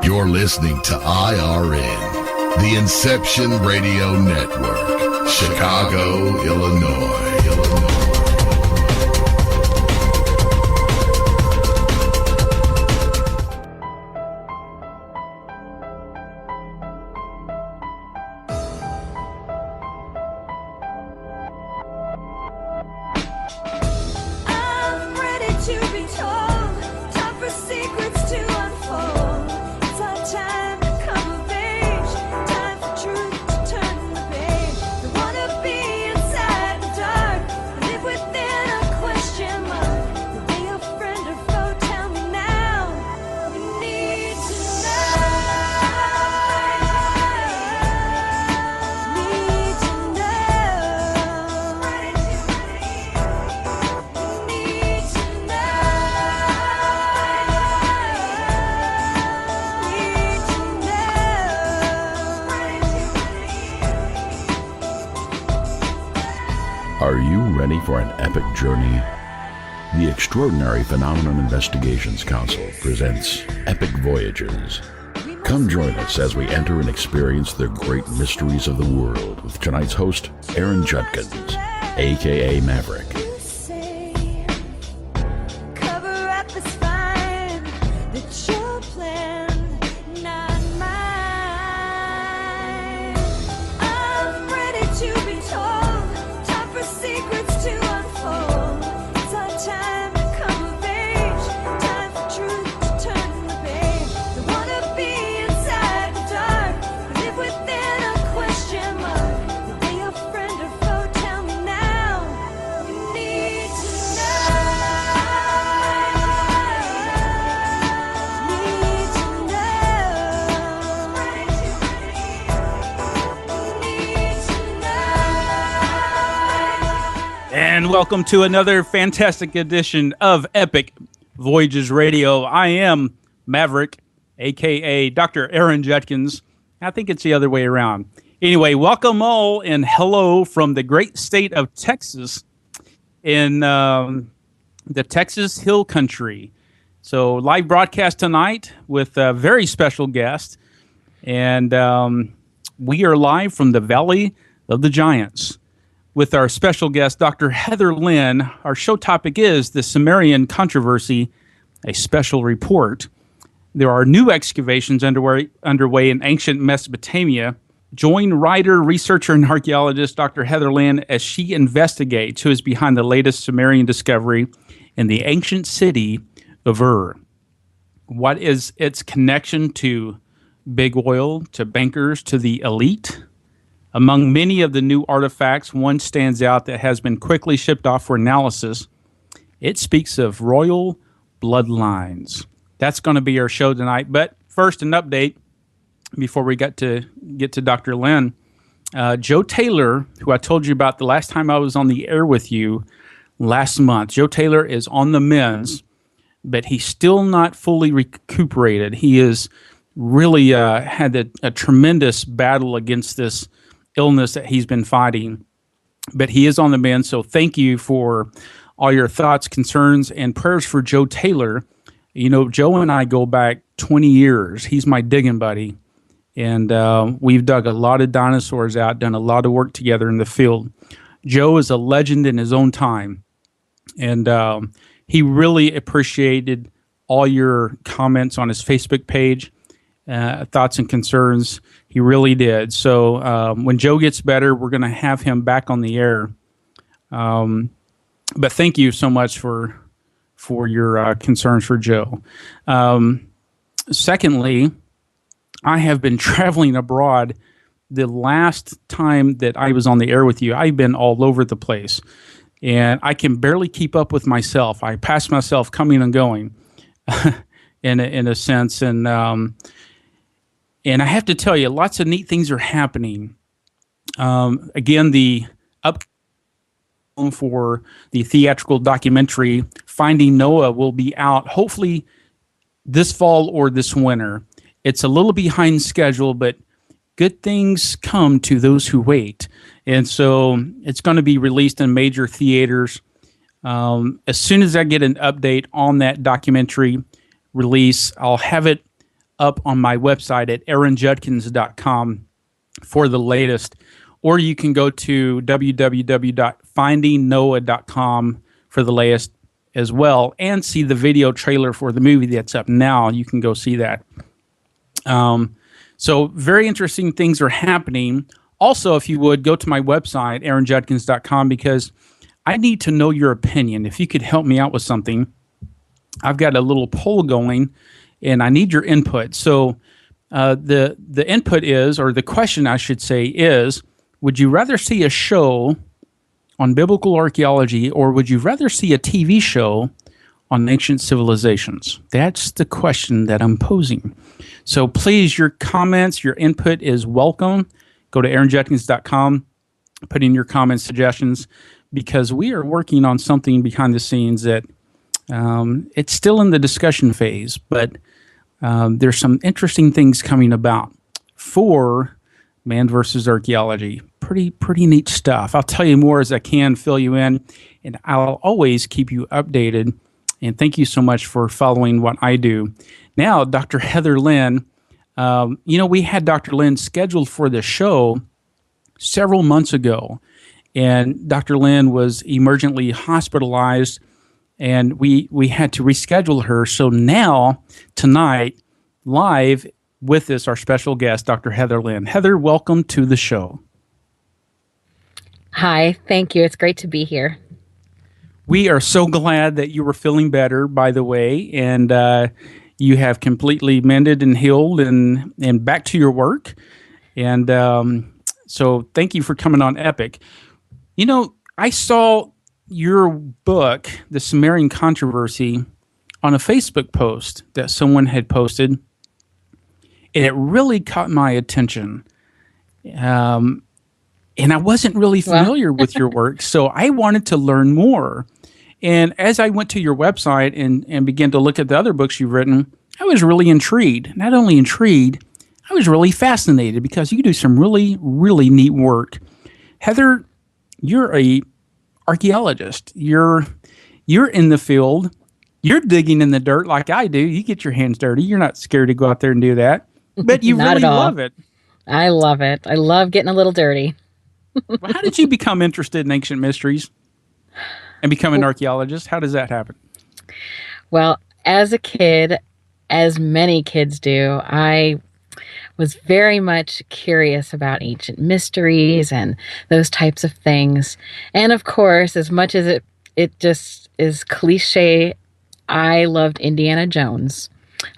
You're listening to IRN, the Inception Radio Network, Chicago, Illinois. Are you ready for an epic journey? The Extraordinary Phenomenon Investigations Council presents Epic Voyages. Come join us as we enter and experience the great mysteries of the world with tonight's host, Aaron Judkins, aka Maverick. And welcome to another fantastic edition of Epic Voyages Radio. I am Maverick, a.k.a. Dr. Aaron Judkins. I think it's the other way around. Anyway, welcome all and hello from the great state of Texas in the Texas Hill Country. So live broadcast tonight with a very special guest. And we are live from the Valley of the Giants with our special guest, Dr. Heather Lynn. Our show topic is the Sumerian controversy, a special report. There are new excavations underway in ancient Mesopotamia. Join writer, researcher, and archaeologist Dr. Heather Lynn as she investigates who is behind the latest Samarian discovery in the ancient city of Ur. What is its connection to big oil, to bankers, to the elite? Among many of the new artifacts, one stands out that has been quickly shipped off for analysis. It speaks of royal bloodlines. That's going to be our show tonight. But first, an update before we get to Dr. Lynn. Joe Taylor, who I told you about the last time I was on the air with you last month. Joe Taylor is on the mends, but he's still not fully recuperated. He has really had a tremendous battle against this illness that he's been fighting, but he is on the mend. So thank you for all your thoughts, concerns, and prayers for Joe Taylor. You know, Joe and I go back 20 years. He's my digging buddy, and we've dug a lot of dinosaurs out, done a lot of work together in the field. Joe is a legend in his own time, and he really appreciated all your comments on his Facebook page, thoughts and concerns. He really did. So when Joe gets better, we're going to have him back on the air. But thank you so much for your concerns for Joe. Secondly, I have been traveling abroad. The last time that I was on the air with you, I've been all over the place, and I can barely keep up with myself. I pass myself coming and going, in a sense, and I have to tell you, lots of neat things are happening. Again, the up for the theatrical documentary Finding Noah will be out hopefully this fall or this winter. It's a little behind schedule, but good things come to those who wait. And so it's going to be released in major theaters. As soon as I get an update on that documentary release, I'll have it up on my website at aaronjudkins.com for the latest, or you can go to www.findingnoah.com for the latest as well, and see the video trailer for the movie that's up now. You can go see that. So very interesting things are happening. Also, if you would, go to my website, aaronjudkins.com, because I need to know your opinion. If you could help me out with something, I've got a little poll going, and I need your input. So the input is, or the question I should say is, would you rather see a show on biblical archaeology, or would you rather see a TV show on ancient civilizations? That's the question that I'm posing. So please, your comments, your input is welcome. Go to aaronjudkins.com, put in your comments, suggestions, because we are working on something behind the scenes that it's still in the discussion phase, but there's some interesting things coming about for man versus archaeology. Pretty neat stuff. I'll tell you more as I can, fill you in, and I'll always keep you updated. And thank you so much for following what I do. Now, Dr. Heather Lynn, we had Dr. Lynn scheduled for the show several months ago, and Dr. Lynn was emergently hospitalized, and we had to reschedule her. So now, tonight, live with us, our special guest, Dr. Heather Lynn. Heather, welcome to the show. Hi, thank you. It's great to be here. We are so glad that you were feeling better, by the way, and you have completely mended and healed and back to your work. And so thank you for coming on Epic. I saw your book, The Samarian Controversy, on a Facebook post that someone had posted, and it really caught my attention. And I wasn't really familiar with your work, so I wanted to learn more. And as I went to your website and began to look at the other books you've written, I was really intrigued. Not only intrigued, I was really fascinated because you do some really, really neat work. Heather, you're a archaeologist. You're in the field. You're digging in the dirt like I do. You get your hands dirty. You're not scared to go out there and do that. But you really love it. I love it. I love getting a little dirty. Well, how did you become interested in ancient mysteries and become an archaeologist? How does that happen? Well, as a kid, as many kids do, I was very much curious about ancient mysteries and those types of things. And of course, as much as it just is cliche, I loved Indiana Jones.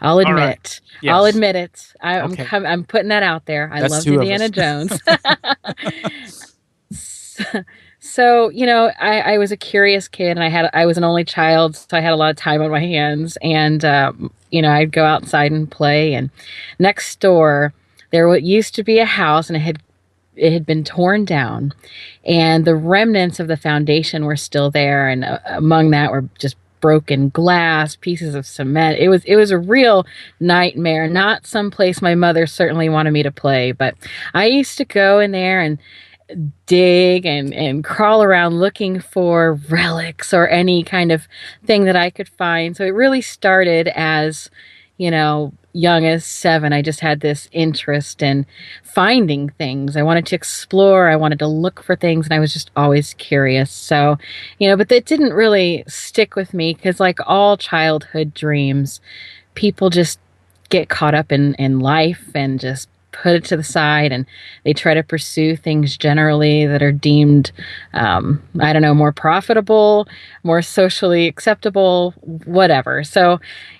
I'll admit it. Yes. I'll admit it. I'm putting that out there. I loved Indiana Jones. So, I was a curious kid, and I was an only child, so I had a lot of time on my hands. And, I'd go outside and play. And next door, there used to be a house, and it had been torn down. And the remnants of the foundation were still there. And among that were just broken glass, pieces of cement. It was a real nightmare. Not some place my mother certainly wanted me to play, but I used to go in there and dig and crawl around looking for relics or any kind of thing that I could find. So it really started as, young as 7. I just had this interest in finding things. I wanted to explore. I wanted to look for things, and I was just always curious. So, but that didn't really stick with me because, like all childhood dreams, people just get caught up in life and just put it to the side, and they try to pursue things generally that are deemed, more profitable, more socially acceptable, whatever. So,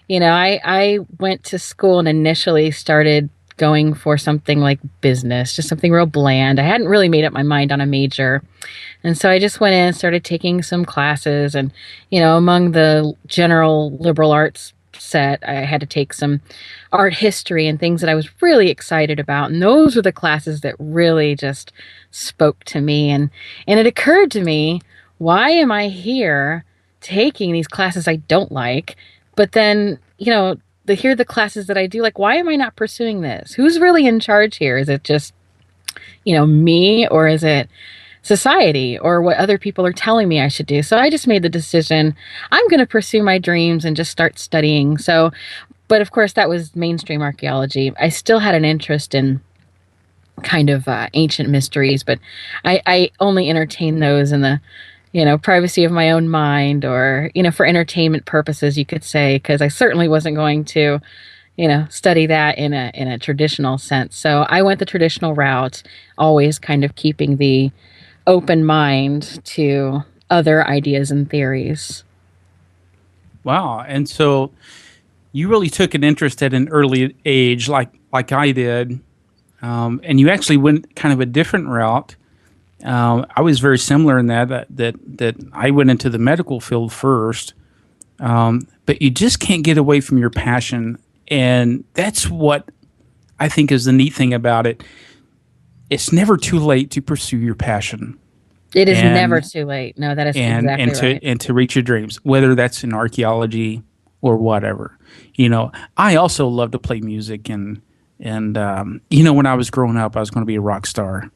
I went to school and initially started going for something like business, just something real bland. I hadn't really made up my mind on a major. And so I just went in and started taking some classes, and, among the general liberal arts set, I had to take some art history and things that I was really excited about. And those were the classes that really just spoke to me. And it occurred to me, why am I here taking these classes I don't like? But then, here are the classes that I do. Like, why am I not pursuing this? Who's really in charge here? Is it just, me, or is it society or what other people are telling me I should do. So I just made the decision, I'm going to pursue my dreams and just start studying. So, but of course, that was mainstream archaeology. I still had an interest in kind of ancient mysteries, but I only entertain those in the privacy of my own mind, or for entertainment purposes, you could say, because I certainly wasn't going to study that in a traditional sense. So I went the traditional route, always kind of keeping the open mind to other ideas and theories. Wow. And so you really took an interest at an early age, like I did, and you actually went kind of a different route. I was very similar in that I went into the medical field first, but you just can't get away from your passion, and that's what I think is the neat thing about it. It's never too late to pursue your passion. It is never too late. No, that is exactly right. And to reach your dreams, whether that's in archaeology or whatever. I also love to play music, and when I was growing up, I was going to be a rock star.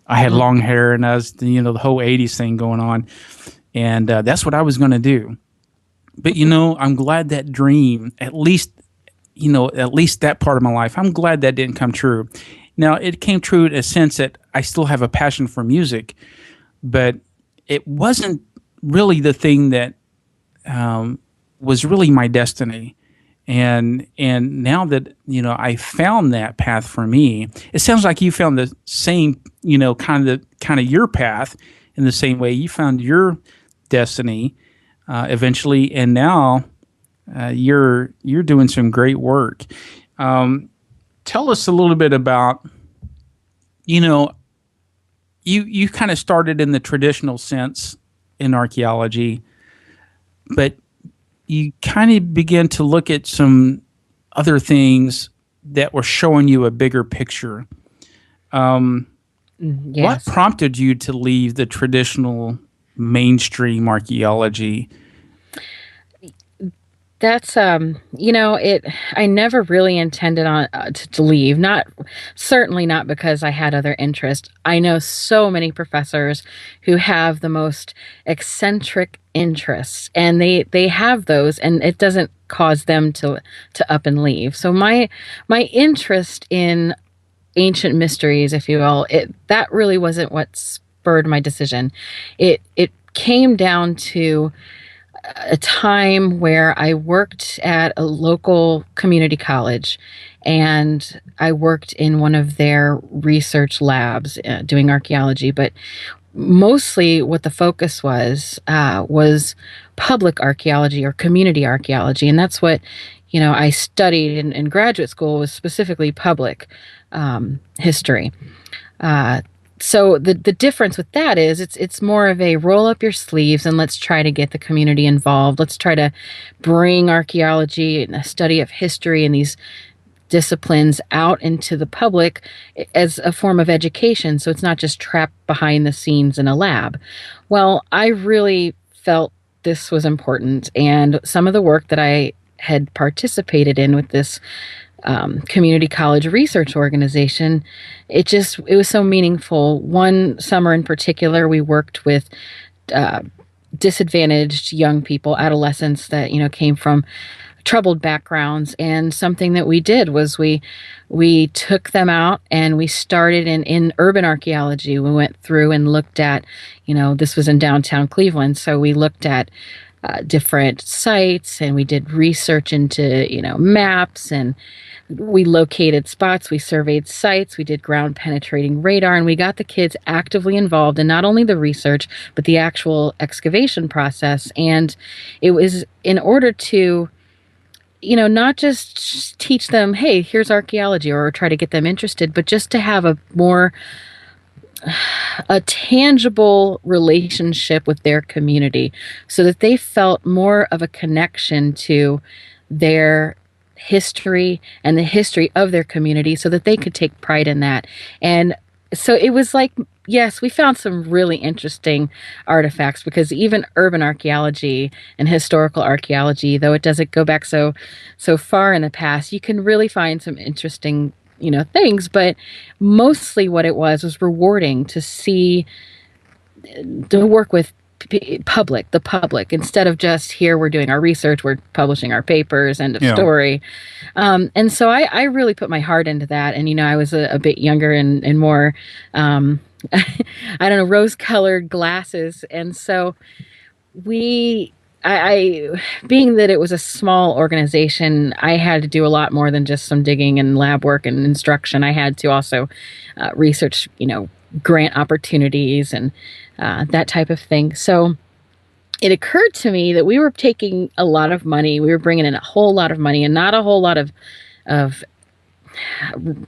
I had long hair, and I was, the whole 80s thing going on, and that's what I was going to do. But, I'm glad that dream, at least that part of my life, I'm glad that didn't come true. Now, it came true in a sense that I still have a passion for music, but it wasn't really the thing that was really my destiny. And now that, I found that path for me, it sounds like you found the same, kind of your path in the same way. You found your destiny eventually, and now you're doing some great work. Tell us a little bit about, you kind of started in the traditional sense in archaeology, but you kind of began to look at some other things that were showing you a bigger picture. Yes. What prompted you to leave the traditional mainstream archaeology? That's I never really intended on to leave. Certainly not because I had other interests. I know so many professors who have the most eccentric interests, and they have those, and it doesn't cause them to up and leave. So my interest in ancient mysteries, if you will, that really wasn't what spurred my decision. It came down to a time where I worked at a local community college, and I worked in one of their research labs doing archaeology, but mostly what the focus was public archaeology or community archaeology. And that's what, I studied in graduate school, was specifically public history. So the difference with that is it's more of a roll up your sleeves and let's try to get the community involved. Let's try to bring archaeology and a study of history and these disciplines out into the public as a form of education. So it's not just trapped behind the scenes in a lab. Well, I really felt this was important. And some of the work that I had participated in with this community college research organization, it was so meaningful. One summer in particular, we worked with disadvantaged young people, adolescents that came from troubled backgrounds, and something that we did was we took them out and we started in urban archaeology. We went through and looked at, this was in downtown Cleveland, so we looked at different sites, and we did research into maps, and we located spots, we surveyed sites, we did ground penetrating radar, and we got the kids actively involved in not only the research, but the actual excavation process. And it was in order to, not just teach them, hey, here's archaeology, or try to get them interested, but just to have a tangible relationship with their community so that they felt more of a connection to their history and the history of their community so that they could take pride in that. And so it was like, yes, we found some really interesting artifacts, because even urban archaeology and historical archaeology, though it doesn't go back so far in the past, you can really find some interesting things, but mostly what it was rewarding to work with the public, instead of just here, we're doing our research, we're publishing our papers, end of story. And so I really put my heart into that. And, I was a bit younger and more, I don't know, rose-colored glasses. And so I being that it was a small organization, I had to do a lot more than just some digging and lab work and instruction. I had to also research, grant opportunities and that type of thing. So it occurred to me that we were taking a lot of money. We were bringing in a whole lot of money, and not a whole lot of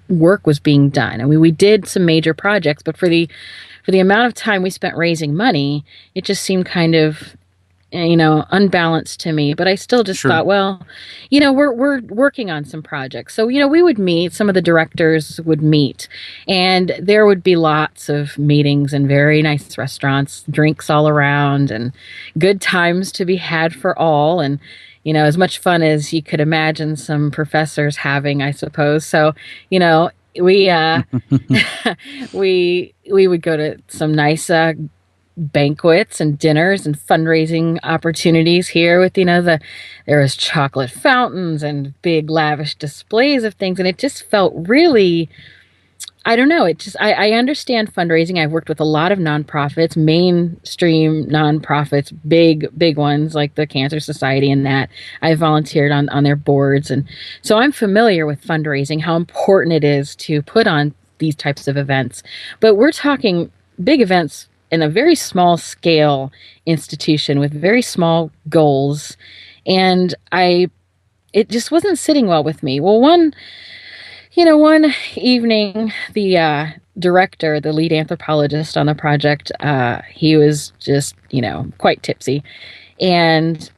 work was being done. I mean, we did some major projects, but for the amount of time we spent raising money, it just seemed kind of unbalanced to me. But I still just thought, well, we're working on some projects. So, we would meet, some of the directors would meet, and there would be lots of meetings in very nice restaurants, drinks all around, and good times to be had for all. And, as much fun as you could imagine some professors having, I suppose. So, we we would go to some nice banquets and dinners and fundraising opportunities here with, there was chocolate fountains and big lavish displays of things. And it just felt really, I don't know, I understand fundraising. I've worked with a lot of nonprofits, mainstream nonprofits, big ones like the Cancer Society and that. I volunteered on their boards. And so I'm familiar with fundraising, how important it is to put on these types of events. But we're talking big events in a very small scale institution with very small goals. And it just wasn't sitting well with me. Well, one evening, the director, the lead anthropologist on the project, he was just, quite tipsy. And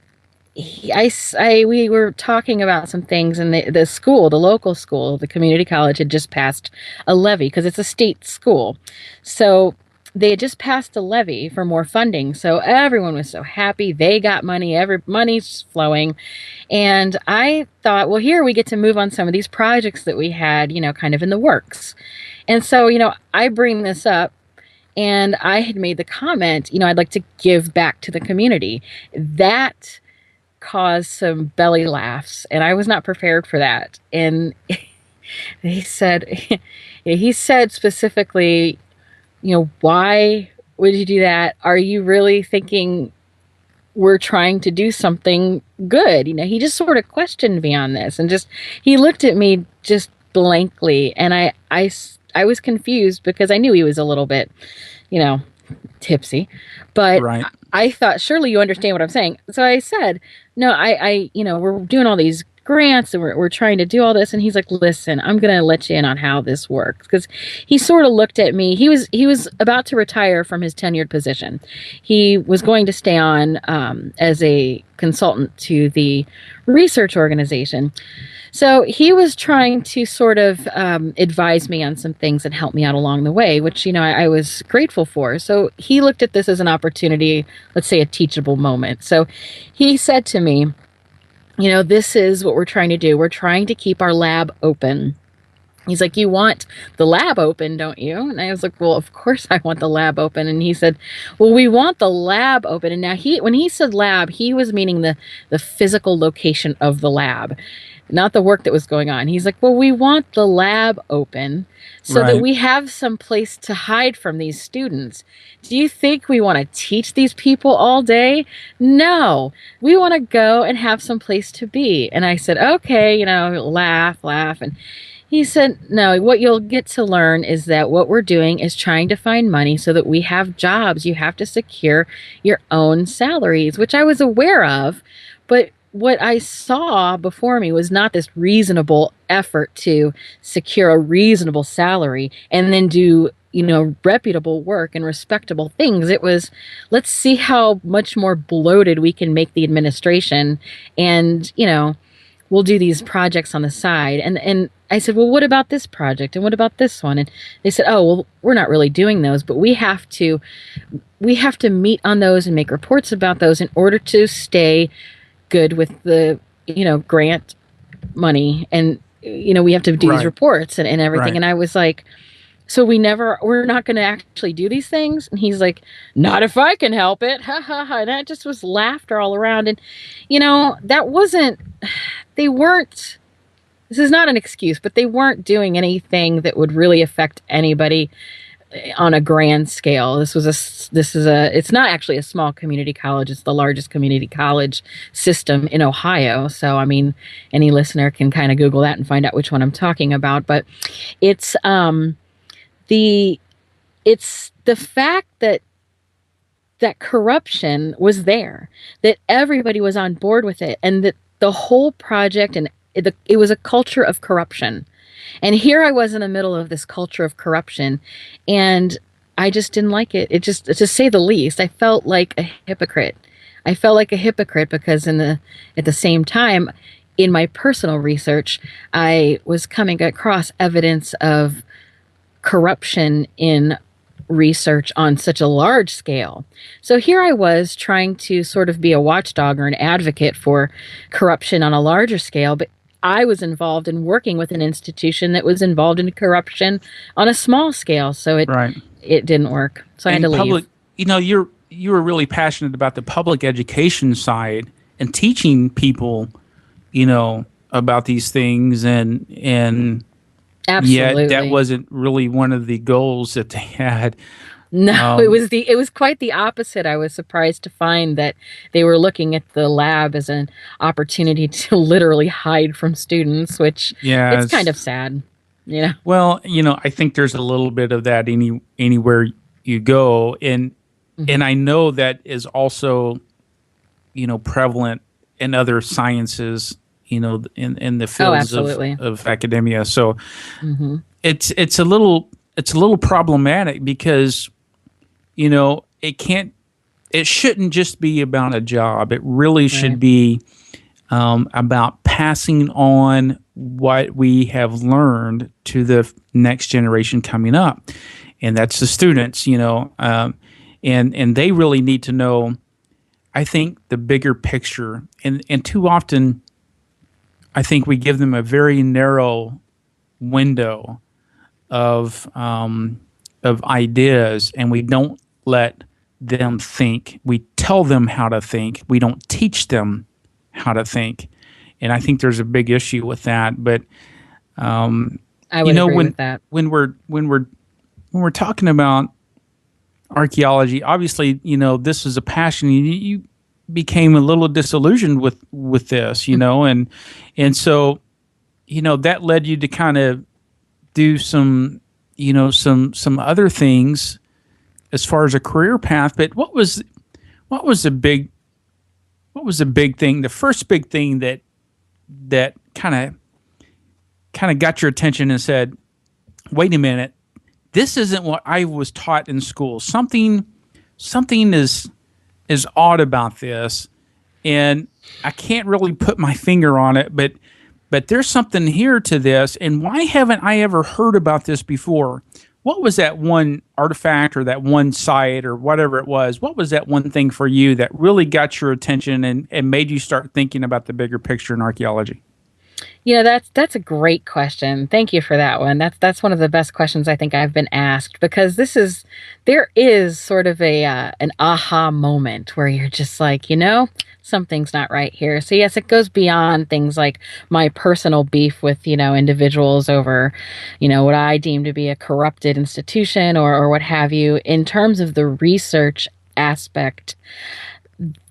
we were talking about some things, and the local school, the community college, had just passed a levy because it's a state school. So they had just passed a levy for more funding. So everyone was so happy. They got money. Money's flowing. And I thought, well, here we get to move on some of these projects that we had, kind of in the works. And so, I bring this up, and I had made the comment, I'd like to give back to the community. That caused some belly laughs, and I was not prepared for that. And he said specifically, why would you do that? Are you really thinking we're trying to do something good? He just sort of questioned me on this, and he looked at me just blankly. And I was confused because I knew he was a little bit, tipsy, but right. I thought, surely you understand what I'm saying. So I said, no, we're doing all these grants and we're trying to do all this. And he's like, listen, I'm going to let you in on how this works. Because he sort of looked at me. He was about to retire from his tenured position. He was going to stay on as a consultant to the research organization. So he was trying to sort of advise me on some things and help me out along the way, which, I was grateful for. So he looked at this as an opportunity, let's say a teachable moment. So he said to me, this is what we're trying to do. We're trying to keep our lab open. He's like, you want the lab open, don't you? And I was like, well, of course I want the lab open. And he said, well, we want the lab open. And now when he said lab, he was meaning the physical location of the lab, not the work that was going on. He's like, well, we want the lab open so that we have some place to hide from these students. Do you think we want to teach these people all day? No, we want to go and have some place to be. And I said, okay, laugh. And he said, no, what you'll get to learn is that what we're doing is trying to find money so that we have jobs. You have to secure your own salaries, which I was aware of, but what I saw before me was not this reasonable effort to secure a reasonable salary and then do, reputable work and respectable things. It was, let's see how much more bloated we can make the administration, and, we'll do these projects on the side. And I said, well, what about this project? And what about this one? And they said, oh, well, we're not really doing those, but we have to meet on those and make reports about those in order to stay good with the, grant money. And we have to do these Right. reports and everything. Right. And I was like, so we're not going to actually do these things? And he's like, not if I can help it. Ha ha ha. And that just was laughter all around. And, that wasn't, they weren't, this is not an excuse, but they weren't doing anything that would really affect anybody on a grand scale. It's not actually a small community college. It's the largest community college system in Ohio. So, I mean, any listener can kind of Google that and find out which one I'm talking about. But it's, it's the fact that corruption was there, that everybody was on board with it, and that the whole project and it was a culture of corruption. And here I was in the middle of this culture of corruption, and I just didn't like it. It just, to say the least, I felt like a hypocrite. I felt like a hypocrite because at the same time, in my personal research, I was coming across evidence of corruption in research on such a large scale. So here I was trying to sort of be a watchdog or an advocate for corruption on a larger scale, but I was involved in working with an institution that was involved in corruption on a small scale. So it didn't work. So I had to leave. You were really passionate about the public education side and teaching people, about these things, and Absolutely. yet that wasn't really one of the goals that they had. No, it was quite the opposite. I was surprised to find that they were looking at the lab as an opportunity to literally hide from students, which it's kind of sad. Well, I think there's a little bit of that anywhere you go, and I know that is also, prevalent in other sciences, in the fields of academia. So it's a little problematic because it shouldn't just be about a job. It really should be about passing on what we have learned to the next generation coming up, and that's the students. And they really need to know, I think, the bigger picture. And too often, I think we give them a very narrow window of ideas, and we don't let them think. We tell them how to think. We don't teach them how to think. And I think there's a big issue with that. But I would agree with that. When we're talking about archaeology, obviously, this is a passion. You became a little disillusioned with this, and so, that led you to kind of do some other things as far as a career path. But what was the big thing, the first big thing that kind of got your attention and said, wait a minute, this isn't what I was taught in school. Something is odd about this, and I can't really put my finger on it, but there's something here to this, and why haven't I ever heard about this before? What was that one artifact or that one site or whatever it was? What was that one thing for you that really got your attention and made you start thinking about the bigger picture in archaeology? That's a great question. Thank you for that one. That's one of the best questions I think I've been asked, because there is sort of an aha moment where you're just like, something's not right here. So yes, it goes beyond things like my personal beef with, individuals over, what I deem to be a corrupted institution or what have you. In terms of the research aspect,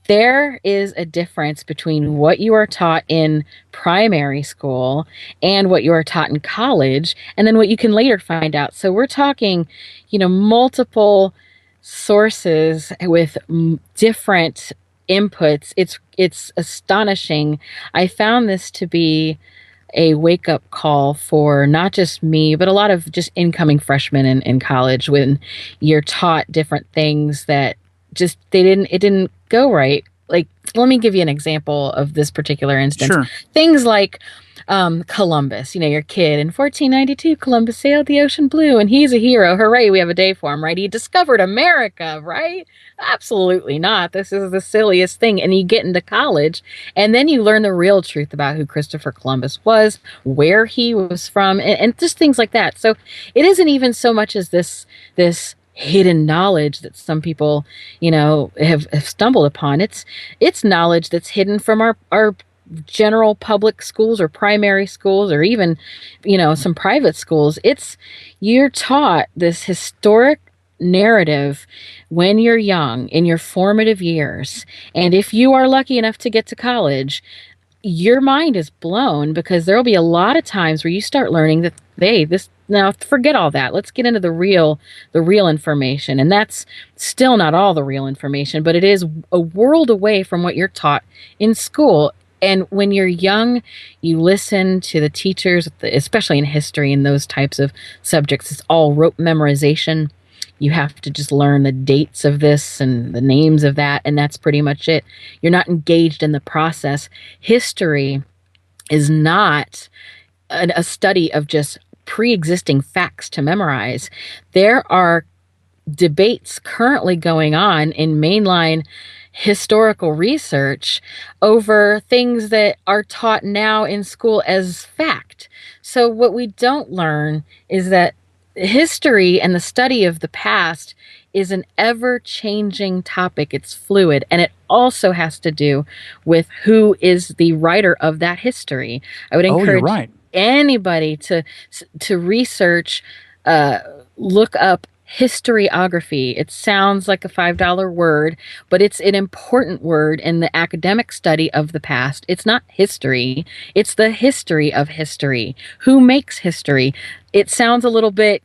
there is a difference between what you are taught in primary school and what you are taught in college, and then what you can later find out. So we're talking, multiple sources with different inputs. It's astonishing. I found this to be a wake-up call for not just me, but a lot of just incoming freshmen in college, when you're taught different things that just it didn't go right. Like, let me give you an example of this particular instance. Sure. Things like Columbus, your kid in 1492, Columbus sailed the ocean blue and he's a hero. Hooray, we have a day for him, right? He discovered America, right? Absolutely not. This is the silliest thing. And you get into college and then you learn the real truth about who Christopher Columbus was, where he was from, and just things like that. So it isn't even so much as this hidden knowledge that some people, have stumbled upon. It's knowledge that's hidden from our general public schools or primary schools or even, some private schools. You're taught this historic narrative when you're young in your formative years. And if you are lucky enough to get to college, your mind is blown because there'll be a lot of times where you start learning that, now forget all that. Let's get into the real information. And that's still not all the real information, but it is a world away from what you're taught in school. And when you're young, you listen to the teachers, especially in history and those types of subjects. It's all rote memorization. You have to just learn the dates of this and the names of that, and that's pretty much it. You're not engaged in the process. History is not a study of just pre-existing facts to memorize. There are debates currently going on in mainline historical research over things that are taught now in school as fact. So what we don't learn is that history and the study of the past is an ever-changing topic. It's fluid, and it also has to do with who is the writer of that history. I would encourage anybody to research, look up historiography. It sounds like a $5 word, but it's an important word in the academic study of the past. It's not history. It's the history of history. Who makes history? It sounds a little bit,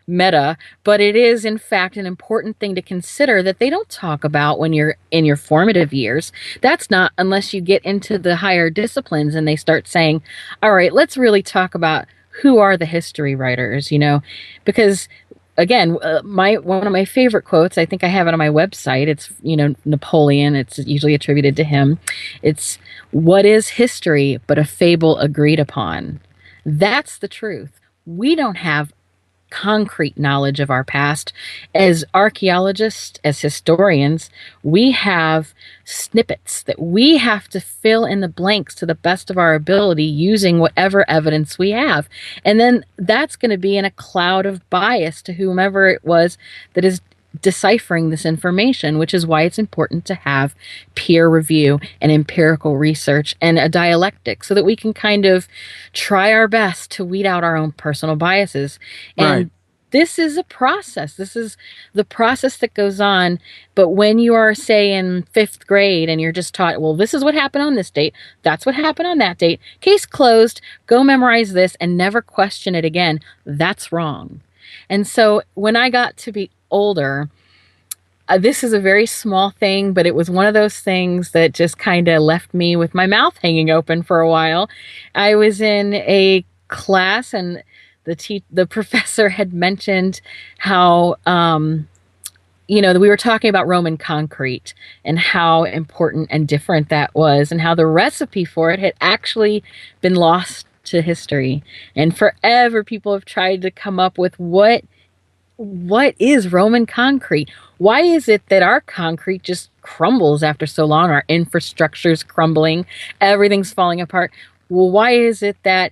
meta, but it is, in fact, an important thing to consider that they don't talk about when you're in your formative years. That's not unless you get into the higher disciplines and they start saying, all right, let's really talk about who are the history writers, because again, one of my favorite quotes, I think I have it on my website. It's, Napoleon. It's usually attributed to him. It's, what is history but a fable agreed upon? That's the truth. We don't have concrete knowledge of our past. As archaeologists, as historians, we have snippets that we have to fill in the blanks to the best of our ability using whatever evidence we have. And then that's going to be in a cloud of bias to whomever it was that is deciphering this information, which is why it's important to have peer review and empirical research and a dialectic so that we can kind of try our best to weed out our own personal biases. And this is a process. This is the process that goes on. But when you are, say, in 5th grade and you're just taught, well, this is what happened on this date, that's what happened on that date, case closed, go memorize this and never question it again, that's wrong. And so when I got to be older, this is a very small thing, but it was one of those things that just kind of left me with my mouth hanging open for a while. I was in a class and the professor had mentioned how, we were talking about Roman concrete and how important and different that was and how the recipe for it had actually been lost to history. And forever people have tried to come up with what is Roman concrete? Why is it that our concrete just crumbles after so long? Our infrastructure's crumbling, everything's falling apart. Well, why is it that,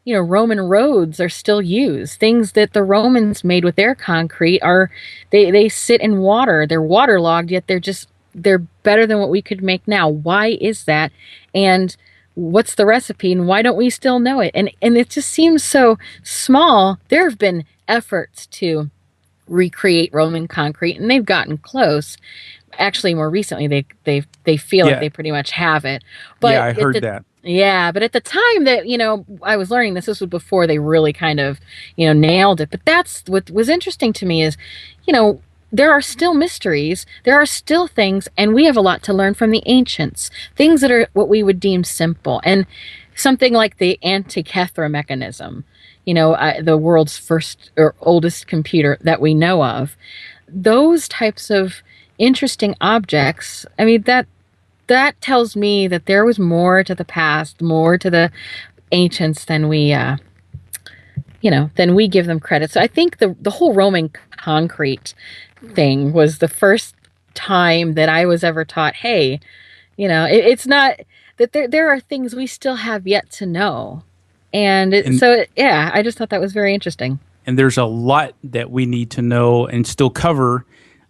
Roman roads are still used? Things that the Romans made with their concrete they sit in water. They're waterlogged, yet they're better than what we could make now. Why is that? And what's the recipe? And why don't we still know it? And it just seems so small. There have been efforts to recreate Roman concrete, and they've gotten close. Actually, more recently, they feel like they pretty much have it. But I heard that. Yeah, but at the time that, I was learning this was before they really kind of, nailed it. But that's what was interesting to me is, there are still mysteries. There are still things, and we have a lot to learn from the ancients. Things that are what we would deem simple. And something like the Antikythera mechanism, the world's first or oldest computer that we know of. Those types of interesting objects, that tells me that there was more to the past, more to the ancients than we give them credit. So I think the whole Roman concrete thing was the first time that I was ever taught, hey, it's not that there are things we still have yet to know. I just thought that was very interesting. And there's a lot that we need to know and still cover.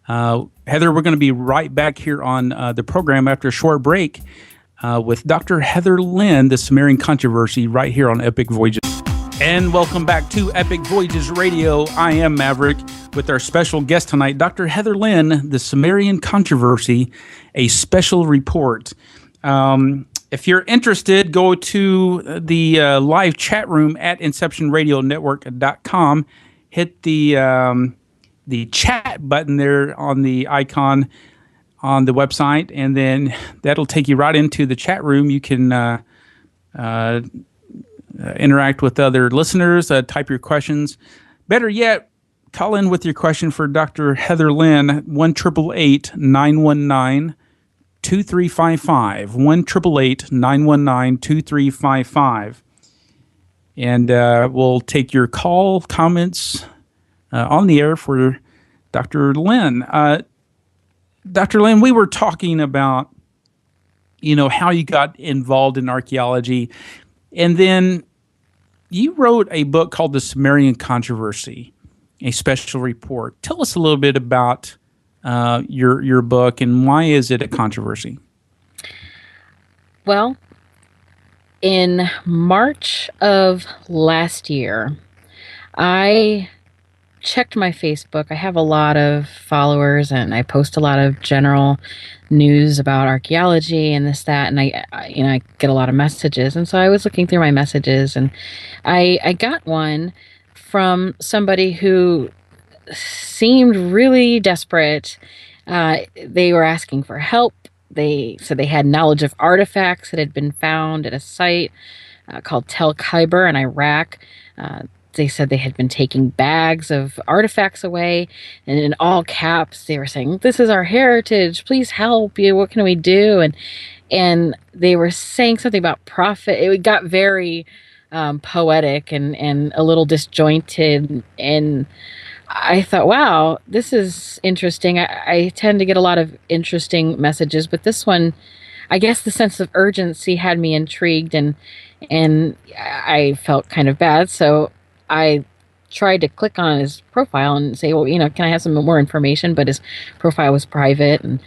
Heather, we're going to be right back here on the program after a short break with Dr. Heather Lynn, the Sumerian controversy, right here on Epic Voyages. And welcome back to Epic Voyages Radio. I am Maverick with our special guest tonight, Dr. Heather Lynn, the Sumerian controversy, a special report. If you're interested, go to the live chat room at inceptionradionetwork.com. Hit the chat button there on the icon on the website, and then that'll take you right into the chat room. You can interact with other listeners, type your questions. Better yet, call in with your question for Dr. Heather Lynn, 1-888-919-2355, 1-888-919-2355. And we'll take your call, comments on the air for Dr. Lynn. Dr. Lynn, we were talking about, how you got involved in archaeology, and then you wrote a book called The Sumerian Controversy, a special report. Tell us a little bit about your book and why is it a controversy? Well, in March of last year, I checked my Facebook. I have a lot of followers and I post a lot of general news about archaeology and this, that, and I get a lot of messages. And so I was looking through my messages and I got one from somebody who seemed really desperate. They were asking for help. They said they had knowledge of artifacts that had been found at a site called Tel Khyber in Iraq. They said they had been taking bags of artifacts away, and in all caps, they were saying, "This is our heritage. Please help. What can we do?" And they were saying something about profit. It got very poetic and a little disjointed. And I thought, wow, this is interesting. I tend to get a lot of interesting messages, but this one, I guess the sense of urgency had me intrigued, and I felt kind of bad. So I tried to click on his profile and say, well, can I have some more information? But his profile was private. And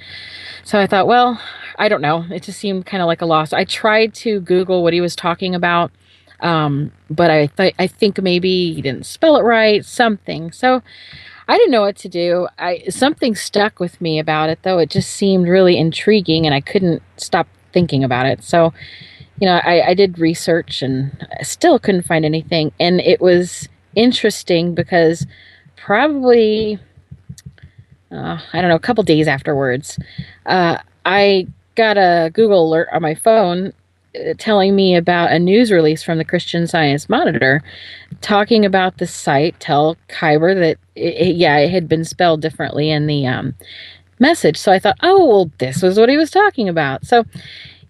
so I thought, well, I don't know. It just seemed kind of like a loss. I tried to Google what he was talking about. But I think maybe he didn't spell it right, something. So I didn't know what to do. Something stuck with me about it, though. It just seemed really intriguing, and I couldn't stop thinking about it. So, I did research, and I still couldn't find anything. And it was interesting because probably, a couple days afterwards, I got a Google alert on my phone telling me about a news release from the Christian Science Monitor talking about the site Tel Khyber, that it had been spelled differently in the message. So I thought, oh, well, this was what he was talking about. So,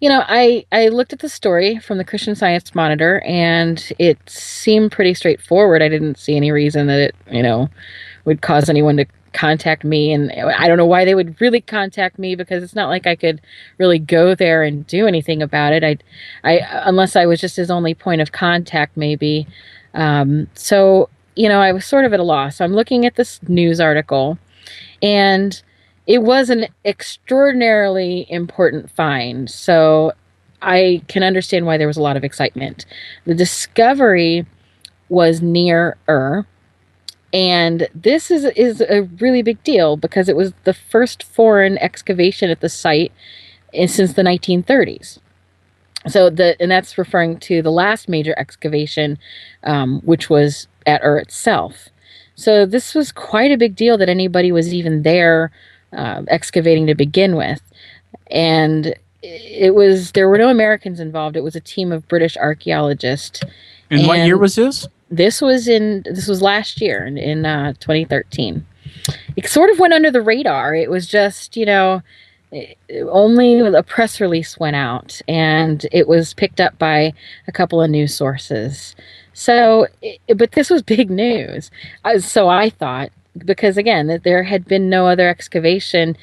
I looked at the story from the Christian Science Monitor, and it seemed pretty straightforward. I didn't see any reason that it, would cause anyone to contact me, and I don't know why they would really contact me, because it's not like I could really go there and do anything about it. I unless I was just his only point of contact, maybe. So I was sort of at a loss. So I'm looking at this news article, and it was an extraordinarily important find. So I can understand why there was a lot of excitement. The discovery was near Ur. And this is a really big deal because it was the first foreign excavation at the site since the 1930s. So and that's referring to the last major excavation, which was at Ur itself. So this was quite a big deal that anybody was even there excavating to begin with. And there were no Americans involved. It was a team of British archaeologists. And what year was this? This was last year in 2013. It sort of went under the radar. It was just, only a press release went out, and it was picked up by a couple of news sources. So, but this was big news. So I thought, because again, that there had been no other excavation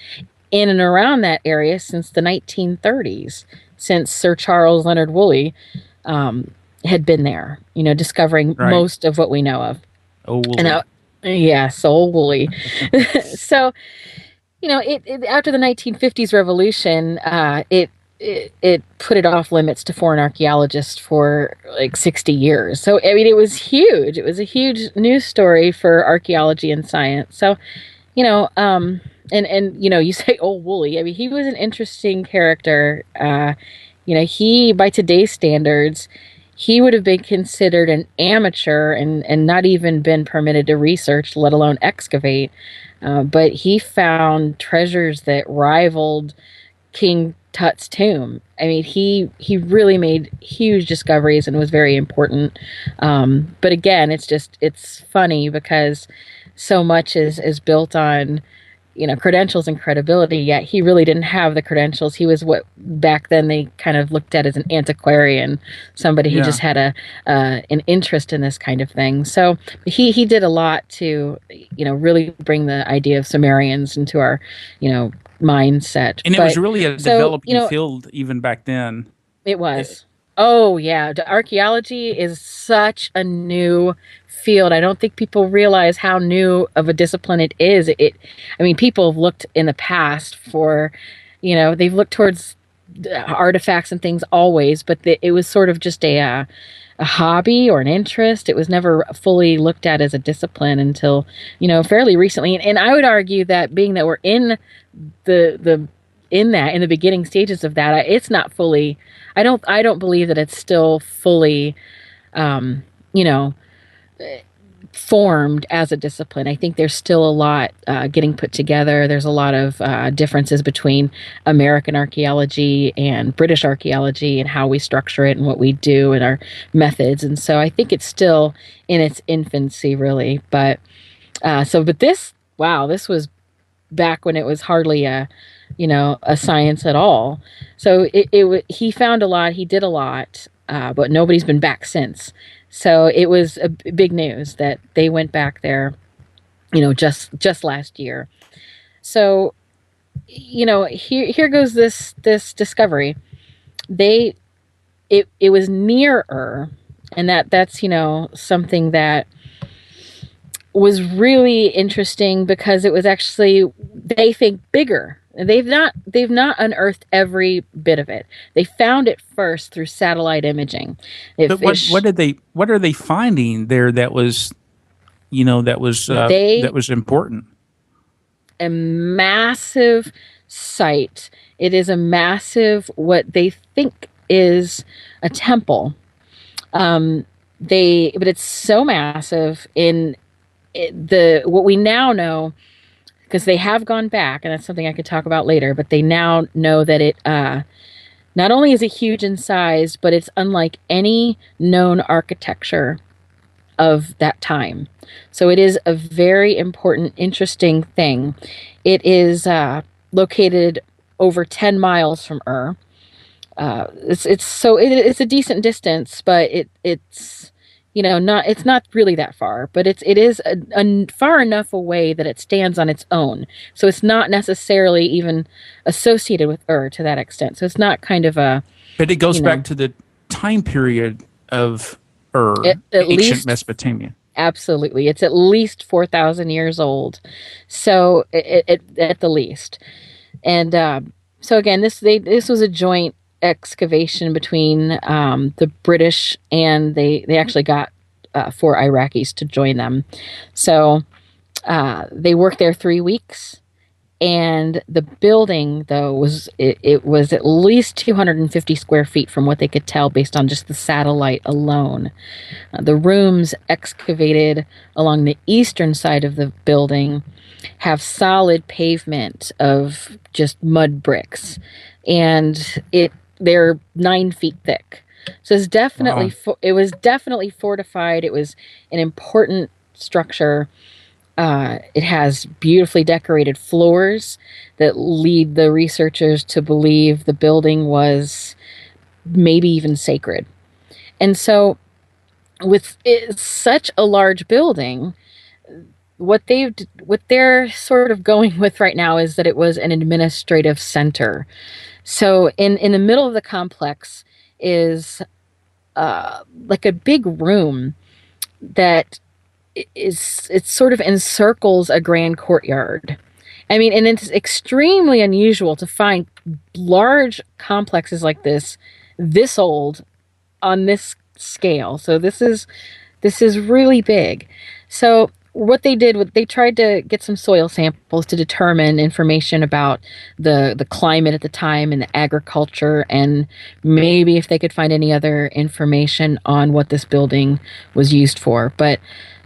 in and around that area since the 1930s, since Sir Charles Leonard Woolley had been there, discovering most of what we know of. Oh, Woolley. And yes, old Woolley. So, after the 1950s revolution, it put it off limits to foreign archaeologists for like 60 years. So, I mean, it was huge. It was a huge news story for archaeology and science. So, and you say old Woolley. I mean, he was an interesting character. He, by today's standards, he would have been considered an amateur and not even been permitted to research, let alone excavate. But he found treasures that rivaled King Tut's tomb. I mean, he really made huge discoveries and was very important. But again, it's funny because so much is built on credentials and credibility, yet he really didn't have the credentials. He was what back then they kind of looked at as an antiquarian, somebody who just had an interest in this kind of thing. So he did a lot to, really bring the idea of Sumerians into our, mindset. And it was really a developing field even back then. It was. Oh, yeah. Archaeology is such a new field. I don't think people realize how new of a discipline it is. People have looked in the past for, they've looked towards artifacts and things always, but it was sort of just a hobby or an interest. It was never fully looked at as a discipline until, fairly recently. And I would argue that being that we're in the beginning stages of that, it's not fully, I don't believe that it's still fully, formed as a discipline. I think there's still a lot getting put together. There's a lot of differences between American archaeology and British archaeology and how we structure it and what we do and our methods. And so I think it's still in its infancy, really. But this was back when it was hardly a science at all. So he found a lot, he did a lot, but nobody's been back since. So it was a big news that they went back there, just last year. So, here goes this discovery. It was near Ur, and that's something that was really interesting because it was actually, they think, bigger. They've not unearthed every bit of it. They found it first through satellite imaging. But what are they finding there that was that was important? A massive site. It is a massive, what they think is a temple. But it's so massive what we now know, because they have gone back, and that's something I could talk about later, but they now know that it not only is it huge in size, but it's unlike any known architecture of that time. So it is a very important, interesting thing. It is located over 10 miles from Ur. It's a decent distance, but it's it's not really that far, but it is far enough away that it stands on its own. So it's not necessarily even associated with Ur to that extent. So it's not kind of a... But it goes back to the time period of Ur, ancient Mesopotamia. Absolutely. It's at least 4,000 years old. So at the least. And so again, this was a joint excavation between the British, and they actually got 4 Iraqis to join them. So they worked there 3 weeks, and the building, though, was at least 250 square feet from what they could tell based on just the satellite alone. The rooms excavated along the eastern side of the building have solid pavement of just mud bricks, and they're 9 feet thick. So it's definitely it was definitely fortified. It was an important structure. It has beautifully decorated floors that lead the researchers to believe the building was maybe even sacred. And so, with such a large building, what they're sort of going with right now is that it was an administrative center. So, in the middle of the complex is like a big room that it sort of encircles a grand courtyard. I mean, and it's extremely unusual to find large complexes like this old on this scale. So this is really big. So what they did, they tried to get some soil samples to determine information about the climate at the time and the agriculture, and maybe if they could find any other information on what this building was used for. But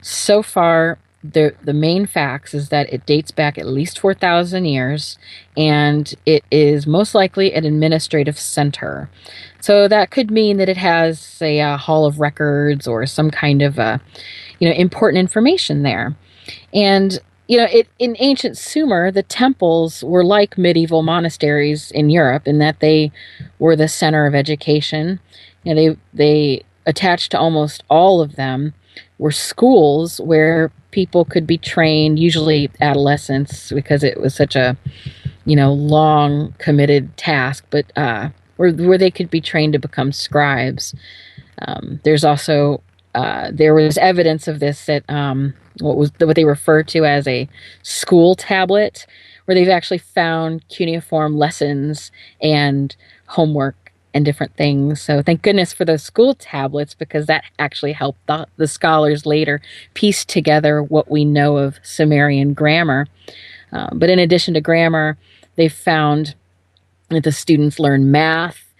so far, the main facts is that it dates back at least 4,000 years, and it is most likely an administrative center. So that could mean that it has a hall of records or some kind of important information there. And in ancient Sumer, the temples were like medieval monasteries in Europe in that they were the center of education. They attached to almost all of them were schools where people could be trained, usually adolescents, because it was such a long committed task, but where they could be trained to become scribes. There's also there was evidence of this at what they refer to as a school tablet, where they've actually found cuneiform lessons and homework and different things. So thank goodness for those school tablets, because that actually helped the scholars later piece together what we know of Sumerian grammar. But in addition to grammar, they found that the students learn math.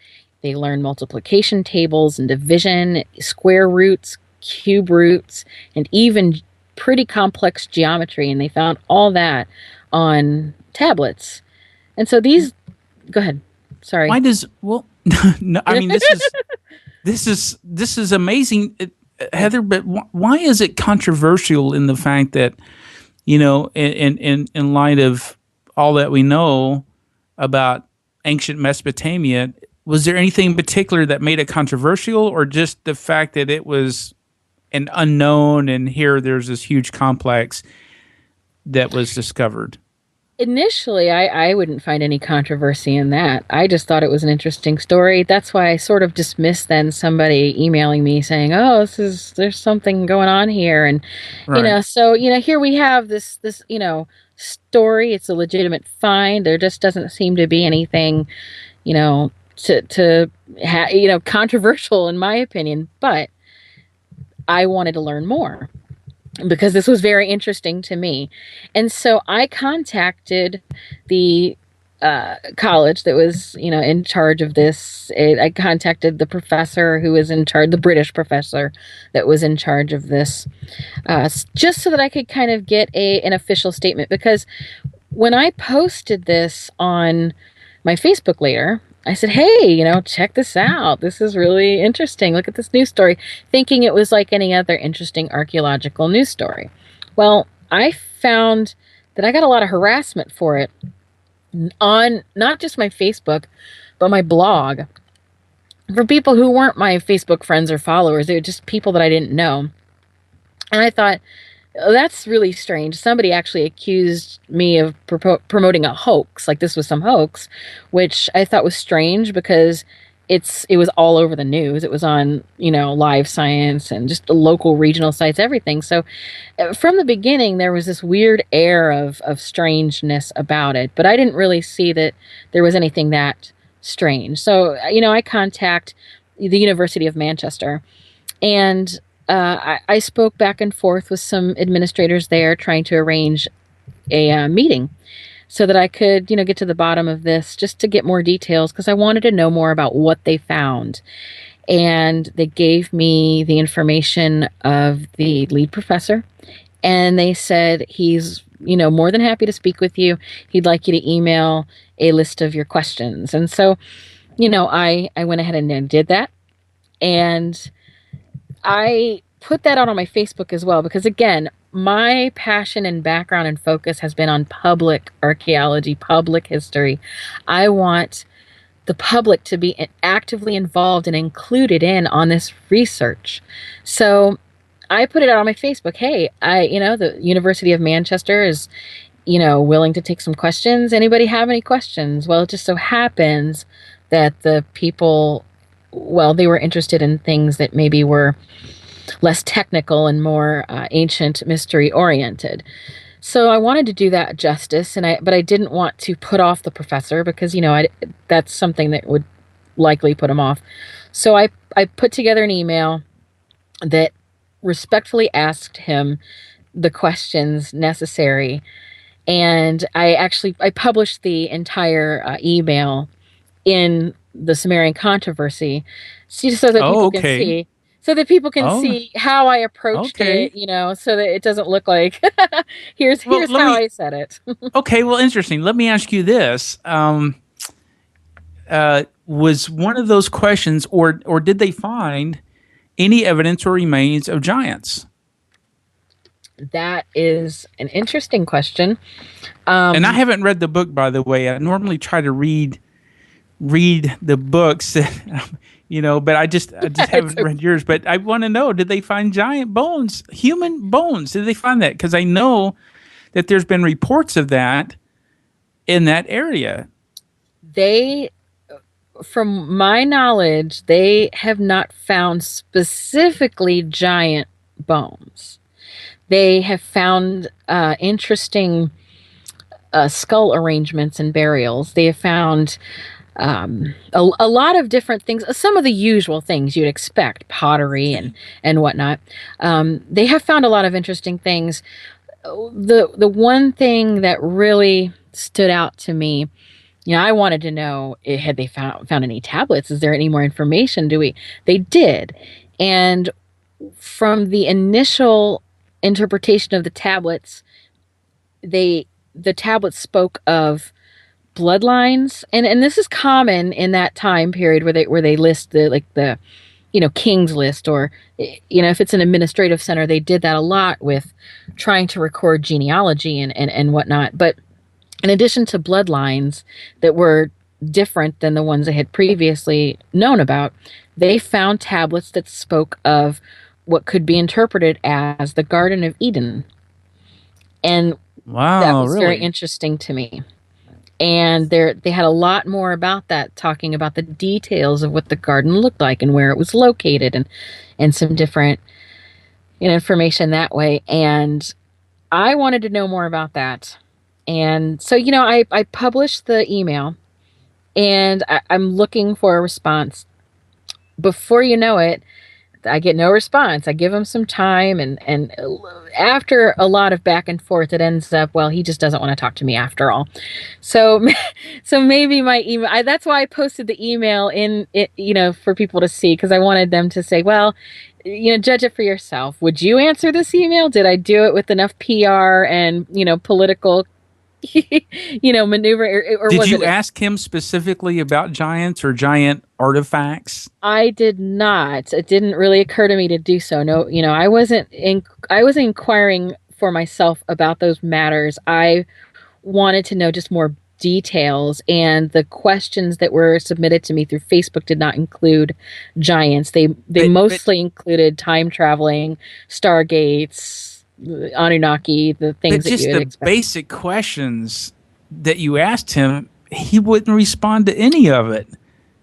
They learn multiplication tables and division, square roots, cube roots, and even pretty complex geometry. And they found all that on tablets. And so go ahead. Sorry. No, I mean, this is amazing, Heather. But why is it controversial in the fact that, in light of all that we know about ancient Mesopotamia, was there anything in particular that made it controversial, or just the fact that it was an unknown and here there's this huge complex that was discovered? Initially, I wouldn't find any controversy in that. I just thought it was an interesting story. That's why I sort of dismissed then somebody emailing me saying, "Oh, there's something going on here," and Right. so here we have this story. It's a legitimate find. There just doesn't seem to be anything, controversial in my opinion. But I wanted to learn more, because this was very interesting to me. And so I contacted the college that was, in charge of this. I contacted the professor who was in charge, the British professor that was in charge of this, just so that I could kind of get an official statement. Because when I posted this on my Facebook later, I said, "Hey, check this out. This is really interesting. Look at this news story," thinking it was like any other interesting archaeological news story. Well, I found that I got a lot of harassment for it on not just my Facebook, but my blog, from people who weren't my Facebook friends or followers. They were just people that I didn't know. And I thought, that's really strange. Somebody actually accused me of promoting a hoax, like this was some hoax, which I thought was strange because it was all over the news. It was on, Live Science and just local regional sites, everything. So from the beginning, there was this weird air of strangeness about it, but I didn't really see that there was anything that strange. So, I contact the University of Manchester, and I spoke back and forth with some administrators there, trying to arrange a meeting so that I could, get to the bottom of this, just to get more details, because I wanted to know more about what they found. And they gave me the information of the lead professor, and they said he's, more than happy to speak with you. He'd like you to email a list of your questions. And so, I went ahead and did that. And I put that out on my Facebook as well, because again, my passion and background and focus has been on public archaeology, public history. I want the public to be actively involved and included in on this research. So I put it out on my Facebook. Hey, the University of Manchester is, willing to take some questions. Anybody have any questions? Well, it just so happens that the people, they were interested in things that maybe were less technical and more ancient mystery oriented. So I wanted to do that justice, but I didn't want to put off the professor because, that's something that would likely put him off. So I put together an email that respectfully asked him the questions necessary. And I published the entire email in the Sumerian controversy so that people can see. So that people can see how I approached it, so that it doesn't look like here's how I said it. Okay, well, interesting. Let me ask you this: was one of those questions, or did they find any evidence or remains of giants? That is an interesting question. And I haven't read the book, by the way. I normally try to read the books. But I just haven't read yours. But I want to know, did they find giant bones, human bones? Did they find that? Because I know that there's been reports of that in that area. From my knowledge, they have not found specifically giant bones. They have found interesting skull arrangements and burials. They have found a lot of different things, some of the usual things you'd expect, pottery and whatnot. They have found a lot of interesting things. The one thing that really stood out to me, I wanted to know, had they found any tablets? Is there any more information? They did. And from the initial interpretation of the tablets, the tablets spoke of bloodlines, and this is common in that time period where they list the king's list, or if it's an administrative center, they did that a lot with trying to record genealogy and whatnot. But in addition to bloodlines that were different than the ones they had previously known about, they found tablets that spoke of what could be interpreted as the Garden of Eden. And wow, that was really very interesting to me. And they had a lot more about that, talking about the details of what the garden looked like and where it was located, and some different information that way. And I wanted to know more about that. And so, I published the email, and I'm looking for a response. Before you know it, I get no response. I give him some time, and after a lot of back and forth, it ends up, well, he just doesn't want to talk to me after all. So maybe my email, that's why I posted the email in it, for people to see, because I wanted them to say, well, judge it for yourself. Would you answer this email? Did I do it with enough PR and, political maneuver, or did was you ask him specifically about giants or giant artifacts? I did not. It didn't really occur to me to do so. No, I wasn't inquiring for myself about those matters. I wanted to know just more details, and the questions that were submitted to me through Facebook did not include giants. They mostly included time traveling, stargates, Anunnaki, the things that you would expect. The basic questions that you asked him, he wouldn't respond to any of it.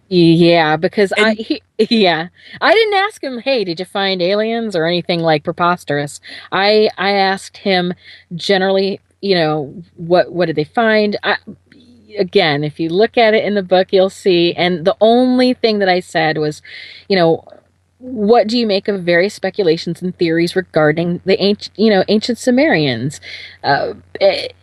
Yeah, because I didn't ask him, hey, did you find aliens or anything like preposterous? I asked him generally, what did they find? Again, if you look at it in the book, you'll see. And the only thing that I said was, what do you make of various speculations and theories regarding the ancient Sumerians? And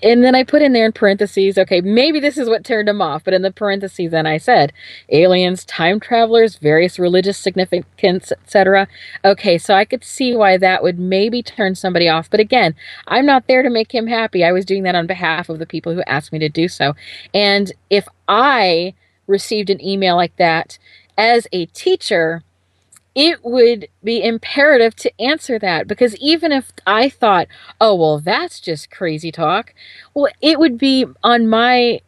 then I put in there in parentheses, okay, maybe this is what turned him off, but in the parentheses then I said, aliens, time travelers, various religious significance, etc. Okay, so I could see why that would maybe turn somebody off. But again, I'm not there to make him happy. I was doing that on behalf of the people who asked me to do so. And if I received an email like that as a teacher, it would be imperative to answer that, because even if I thought, oh, well, that's just crazy talk, well, it would be on my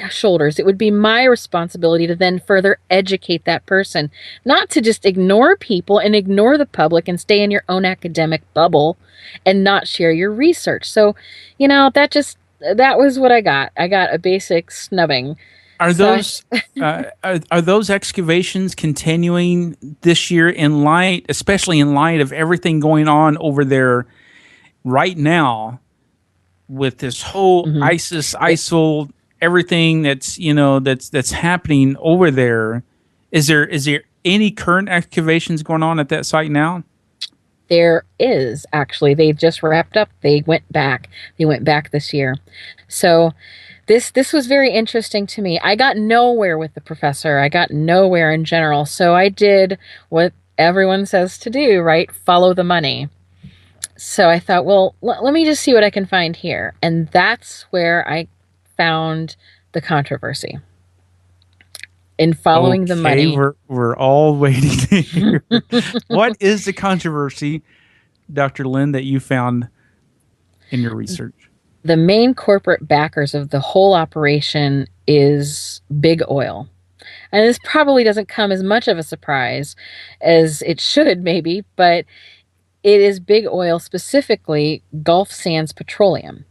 shoulders. It would be my responsibility to then further educate that person, not to just ignore people and ignore the public and stay in your own academic bubble and not share your research. So, that was what I got. I got a basic snubbing. Are those are those excavations continuing this year especially in light of everything going on over there right now with this whole ISIL, everything that's happening over there? Is there any current excavations going on at that site now? There is, actually. They just wrapped up. They went back this year. So this was very interesting to me. I got nowhere with the professor. I got nowhere in general. So I did what everyone says to do, right? Follow the money. So I thought, well, let me just see what I can find here. And that's where I found the controversy. In following the money. We're all waiting to hear. What is the controversy, Dr. Lynn, that you found in your research? The main corporate backers of the whole operation is big oil. And this probably doesn't come as much of a surprise as it should, maybe, but it is big oil, specifically Gulf Sands Petroleum.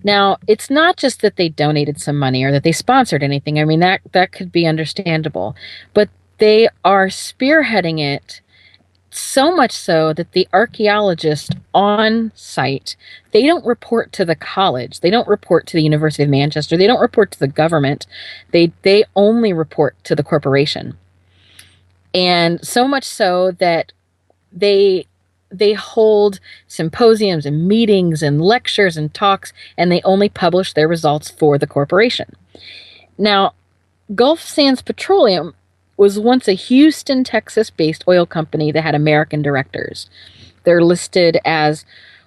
Now, it's not just that they donated some money or that they sponsored anything. I mean, that could be understandable. But they are spearheading it, so much so that the archaeologists on site, they don't report to the college. They don't report to the University of Manchester. They don't report to the government. They only report to the corporation. And so much so that they hold symposiums and meetings and lectures and talks, and they only publish their results for the corporation. Now, Gulf Sands Petroleum was once a Houston, Texas-based oil company that had American directors. They're listed as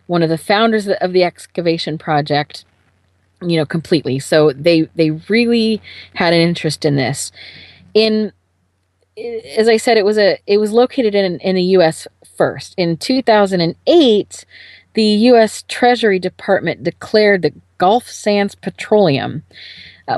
one of the founders of the excavation project, completely. So they really had an interest in this. As I said, it was located in the U.S. first. In 2008, the U.S. Treasury Department declared that Gulf Sands Petroleum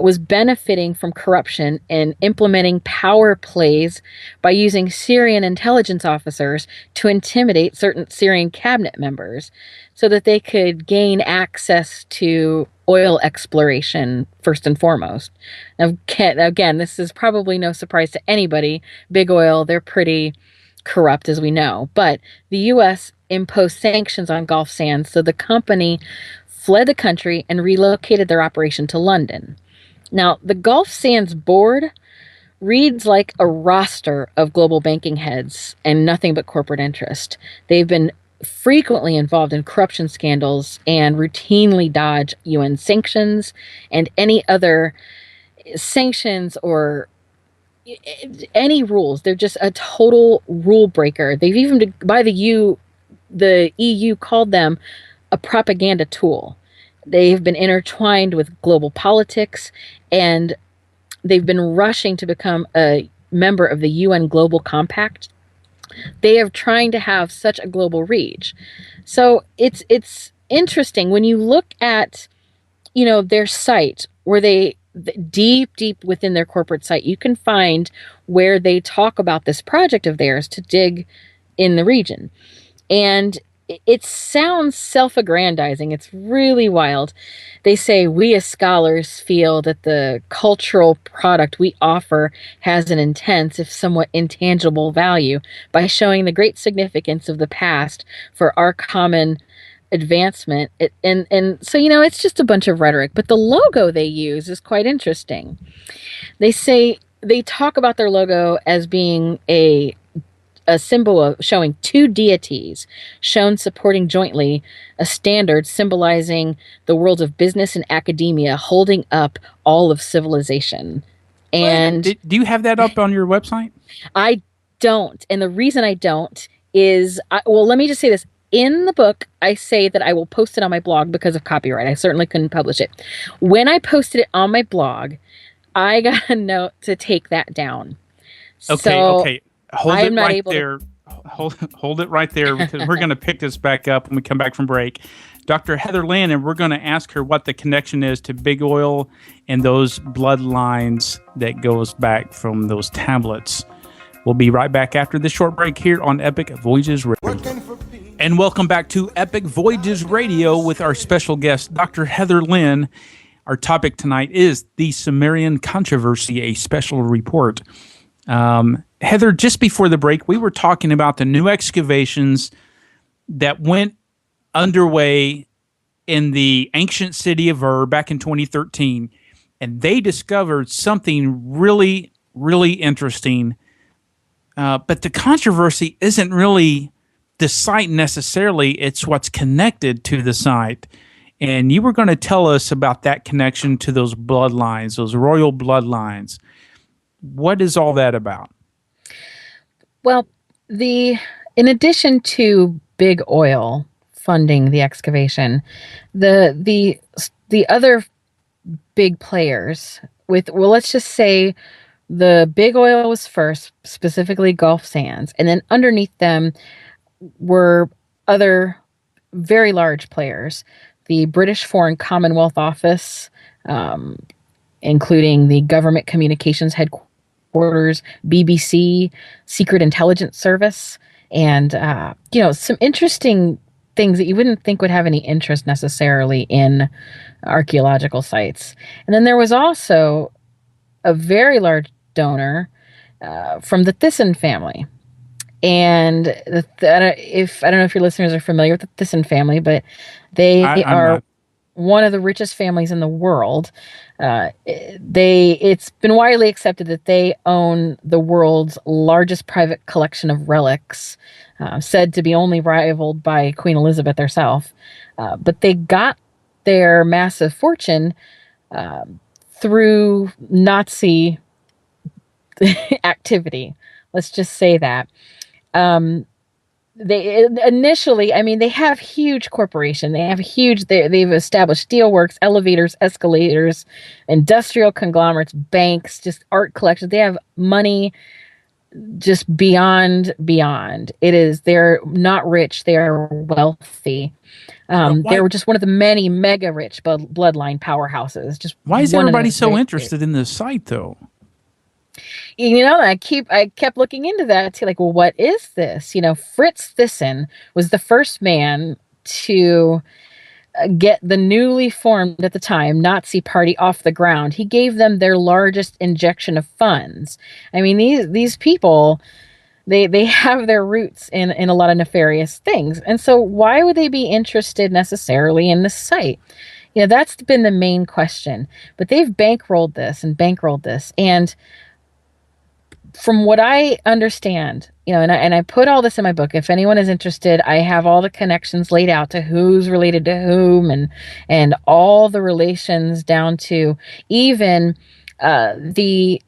was benefiting from corruption and implementing power plays by using Syrian intelligence officers to intimidate certain Syrian cabinet members so that they could gain access to oil exploration first and foremost. Now, again, this is probably no surprise to anybody. Big oil, they're pretty corrupt, as we know. But the U.S. imposed sanctions on Gulf Sands, so the company fled the country and relocated their operation to London. Now, the Gulf Sands board reads like a roster of global banking heads and nothing but corporate interest. They've been frequently involved in corruption scandals and routinely dodge UN sanctions and any other sanctions or any rules. They're just a total rule breaker. They've even, by the EU called them a propaganda tool. They've been intertwined with global politics, and they've been rushing to become a member of the UN Global Compact. They are trying to have such a global reach. So it's interesting when you look at, their site, where they deep within their corporate site, you can find where they talk about this project of theirs to dig in the region. And it sounds self-aggrandizing. It's really wild. They say, we as scholars feel that the cultural product we offer has an intense, if somewhat intangible value by showing the great significance of the past for our common advancement. And so, it's just a bunch of rhetoric. But the logo they use is quite interesting. They talk about their logo as being a symbol of showing two deities shown supporting jointly a standard symbolizing the worlds of business and academia, holding up all of civilization. And do you have that up on your website? I don't. And the reason I don't is, let me just say this. In the book, I say that I will post it on my blog because of copyright. I certainly couldn't publish it. When I posted it on my blog, I got a note to take that down. Okay. Hold it right there. hold it right there, because we're going to pick this back up when we come back from break. Dr. Heather Lynn, and we're going to ask her what the connection is to big oil and those bloodlines that goes back from those tablets. We'll be right back after this short break here on Epic Voyages Radio. And welcome back to Epic Voyages Radio with our special guest, Dr. Heather Lynn. Our topic tonight is the Sumerian controversy, a special report. Heather, just before the break, we were talking about the new excavations that went underway in the ancient city of Ur back in 2013, and they discovered something really, really interesting. But the controversy isn't really the site necessarily, it's what's connected to the site. And you were going to tell us about that connection to those bloodlines, those royal bloodlines. What is all that about? Well, in addition to big oil funding the excavation, the other big players let's just say the big oil was first, specifically Gulf Sands, and then underneath them were other very large players. The British Foreign Commonwealth Office, including the Government Communications Headquarters, BBC, Secret Intelligence Service, and some interesting things that you wouldn't think would have any interest necessarily in archaeological sites. And then there was also a very large donor from the Thyssen family. And I don't know if your listeners are familiar with the Thyssen family, but they are one of the richest families in the world. It's been widely accepted that they own the world's largest private collection of relics, said to be only rivaled by Queen Elizabeth herself. But they got their massive fortune through Nazi activity. Let's just say that. They initially, they have huge corporation. They've established steelworks, elevators, escalators, industrial conglomerates, banks, just art collections. They have money just beyond. They're not rich. They are wealthy. They were just one of the many mega rich bloodline powerhouses. Just why is everybody so interested in this site, though? I kept looking into that too, like, well, what is this? Fritz Thyssen was the first man to get the newly formed, at the time, Nazi party off the ground. He gave them their largest injection of funds. These people, they have their roots in a lot of nefarious things. And so why would they be interested necessarily in this site? That's been the main question. But they've bankrolled this. And from what I understand, and I put all this in my book. If anyone is interested, I have all the connections laid out to who's related to whom, and all the relations down to even the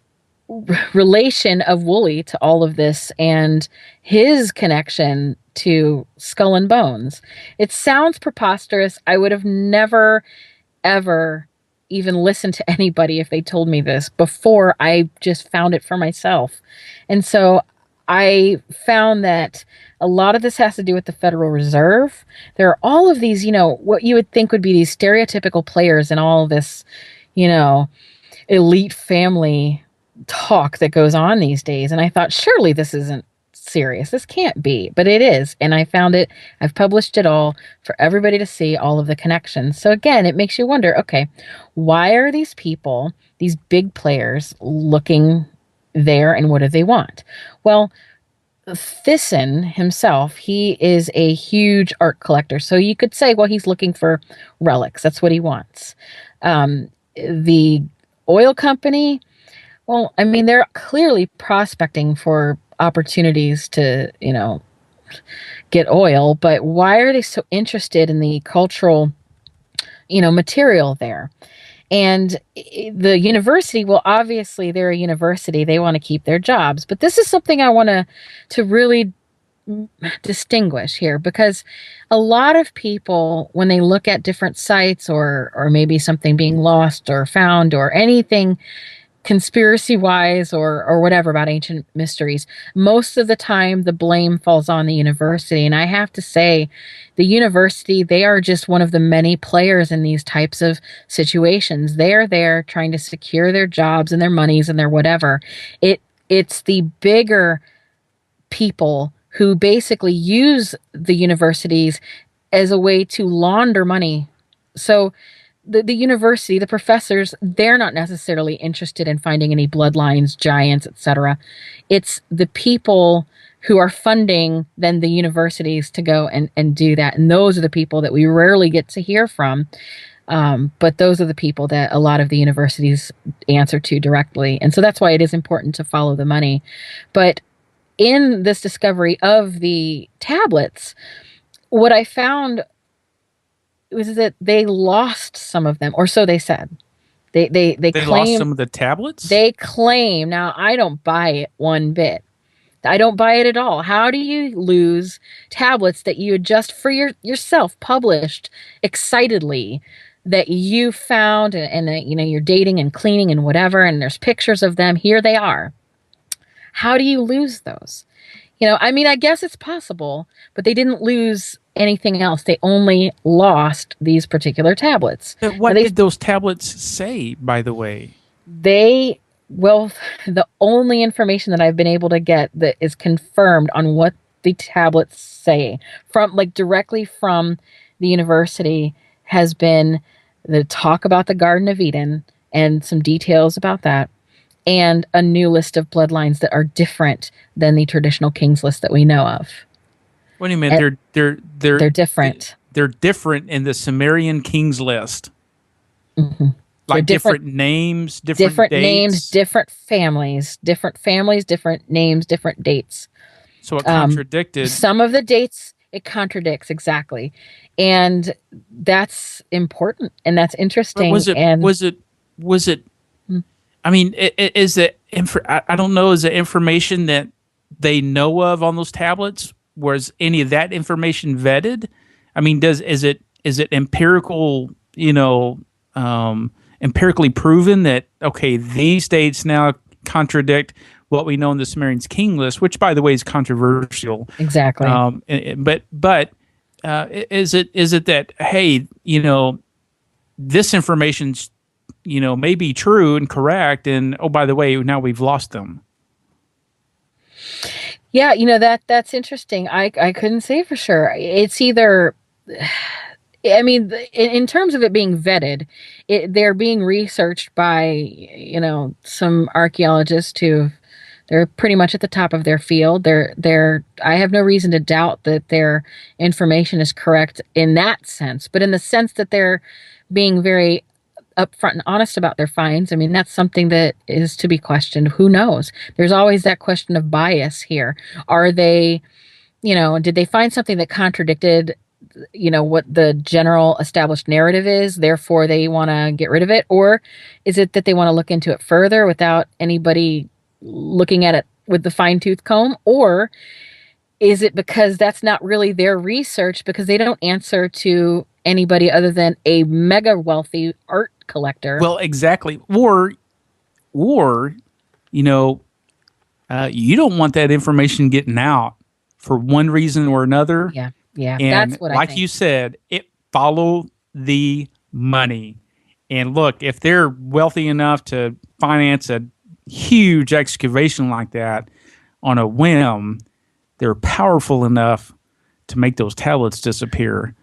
relation of Woolley to all of this and his connection to Skull and Bones. It sounds preposterous. I would have never, ever even listen to anybody if they told me this before I just found it for myself. And so I found that a lot of this has to do with the Federal Reserve. There are all of these, what you would think would be these stereotypical players in all of this, elite family talk that goes on these days. And I thought, surely this isn't serious. This can't be, but it is. And I found it. I've published it all for everybody to see, all of the connections. So again, it makes you wonder, okay, why are these people, these big players, looking there, and what do they want? Well, Thyssen himself, he is a huge art collector. So you could say, well, he's looking for relics. That's what he wants. The oil company, well, they're clearly prospecting for opportunities to, get oil, but why are they so interested in the cultural, material there? And the university, well, obviously they're a university. They want to keep their jobs. But this is something I want to really distinguish here, because a lot of people, when they look at different sites or maybe something being lost or found or anything, conspiracy wise or whatever about ancient mysteries, most of the time the blame falls on the university. And I have to say, the university, they are just one of the many players in these types of situations. They're there trying to secure their jobs and their monies and their whatever. It's the bigger people who basically use the universities as a way to launder money. So the university, the professors, they're not necessarily interested in finding any bloodlines, giants, etc. It's the people who are funding then the universities to go and do that. And those are the people that we rarely get to hear from. But those are the people that a lot of the universities answer to directly. And so that's why it is important to follow the money. But in this discovery of the tablets, what I found was that they lost some of them, or so they said. They claim, lost some of the tablets? They claim. Now, I don't buy it one bit. I don't buy it at all. How do you lose tablets that you had just for yourself published excitedly that you found and you're dating and cleaning and whatever, and there's pictures of them. Here they are. How do you lose those? I mean, I guess it's possible, but they didn't lose anything else. They only lost these particular tablets. But what did those tablets say, by the way? The only information that I've been able to get that is confirmed on what the tablets say from directly from the university has been the talk about the Garden of Eden and some details about that, and a new list of bloodlines that are different than the traditional kings list that we know of. What do you mean? They're different. They're different in the Sumerian kings list. Mm-hmm. Like different names, different dates? Names, different families, different names, different dates. So it contradicted. Some of the dates, it contradicts, exactly. And that's important, and that's interesting. But was it? I mean, is it? I don't know. Is it information that they know of on those tablets? Was any of that information vetted? I mean, is it empirical? Empirically proven that these dates now contradict what we know in the Sumerian king list, which, by the way, is controversial. Exactly. But is it that this information's may be true and correct, and by the way, now we've lost them. Yeah, that's interesting. I couldn't say for sure. It's either, I mean, in terms of it being vetted, they're being researched by some archaeologists who they're pretty much at the top of their field. I have no reason to doubt that their information is correct in that sense, but in the sense that they're being very upfront and honest about their finds, I mean, that's something that is to be questioned. Who knows? There's always that question of bias here. Are they, did they find something that contradicted, what the general established narrative is, therefore they want to get rid of it? Or is it that they want to look into it further without anybody looking at it with the fine-tooth comb? Or is it because that's not really their research, because they don't answer to anybody other than a mega wealthy art collector? Well, exactly. Or you don't want that information getting out for one reason or another. Yeah, and that's what I think. Like you said, follow the money. And look, if they're wealthy enough to finance a huge excavation like that on a whim, they're powerful enough to make those tablets disappear.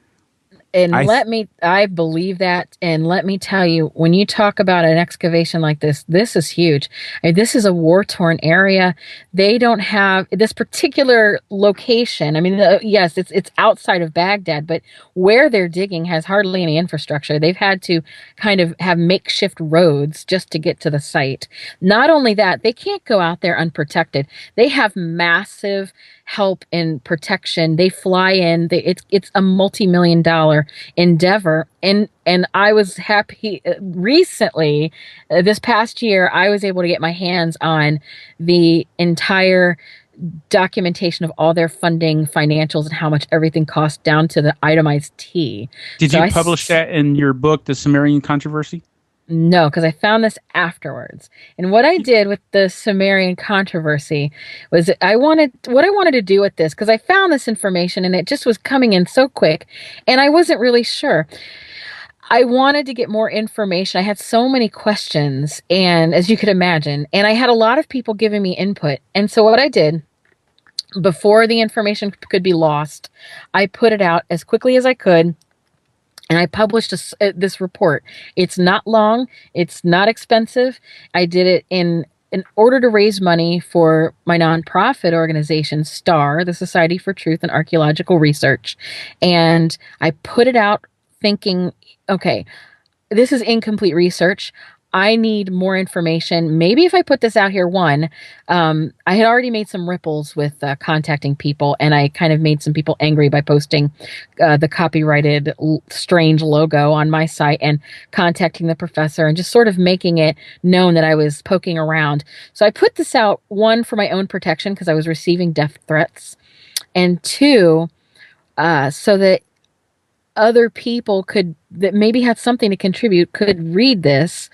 And I believe that. And let me tell you, when you talk about an excavation like this is huge. I mean, this is a war-torn area. They don't have this particular location. I mean, yes, it's outside of Baghdad, but where they're digging has hardly any infrastructure. They've had to kind of have makeshift roads just to get to the site. Not only that, they can't go out there unprotected. They have massive help in protection. They fly in. It's a multi-million-dollar endeavor. And I was happy recently, this past year, I was able to get my hands on the entire documentation of all their funding, financials, and how much everything cost down to the itemized T. Did you publish that in your book, The Samarian Controversy? No, because I found this afterwards. And what I did with the Sumerian controversy was I wanted to do with this, because I found this information and it just was coming in so quick and I wasn't really sure. I wanted to get more information. I had so many questions, and as you could imagine, and I had a lot of people giving me input. And so what I did, before the information could be lost, I put it out as quickly as I could. And I published this report. It's not long. It's not expensive. I did it in order to raise money for my nonprofit organization, STAR, the Society for Truth and Archaeological Research. And I put it out thinking, okay, this is incomplete research. I need more information. Maybe if I put this out here, I had already made some ripples with contacting people, and I kind of made some people angry by posting the copyrighted strange logo on my site and contacting the professor and just sort of making it known that I was poking around. So I put this out, one, for my own protection because I was receiving death threats, and two, so that other people that maybe had something to contribute could read this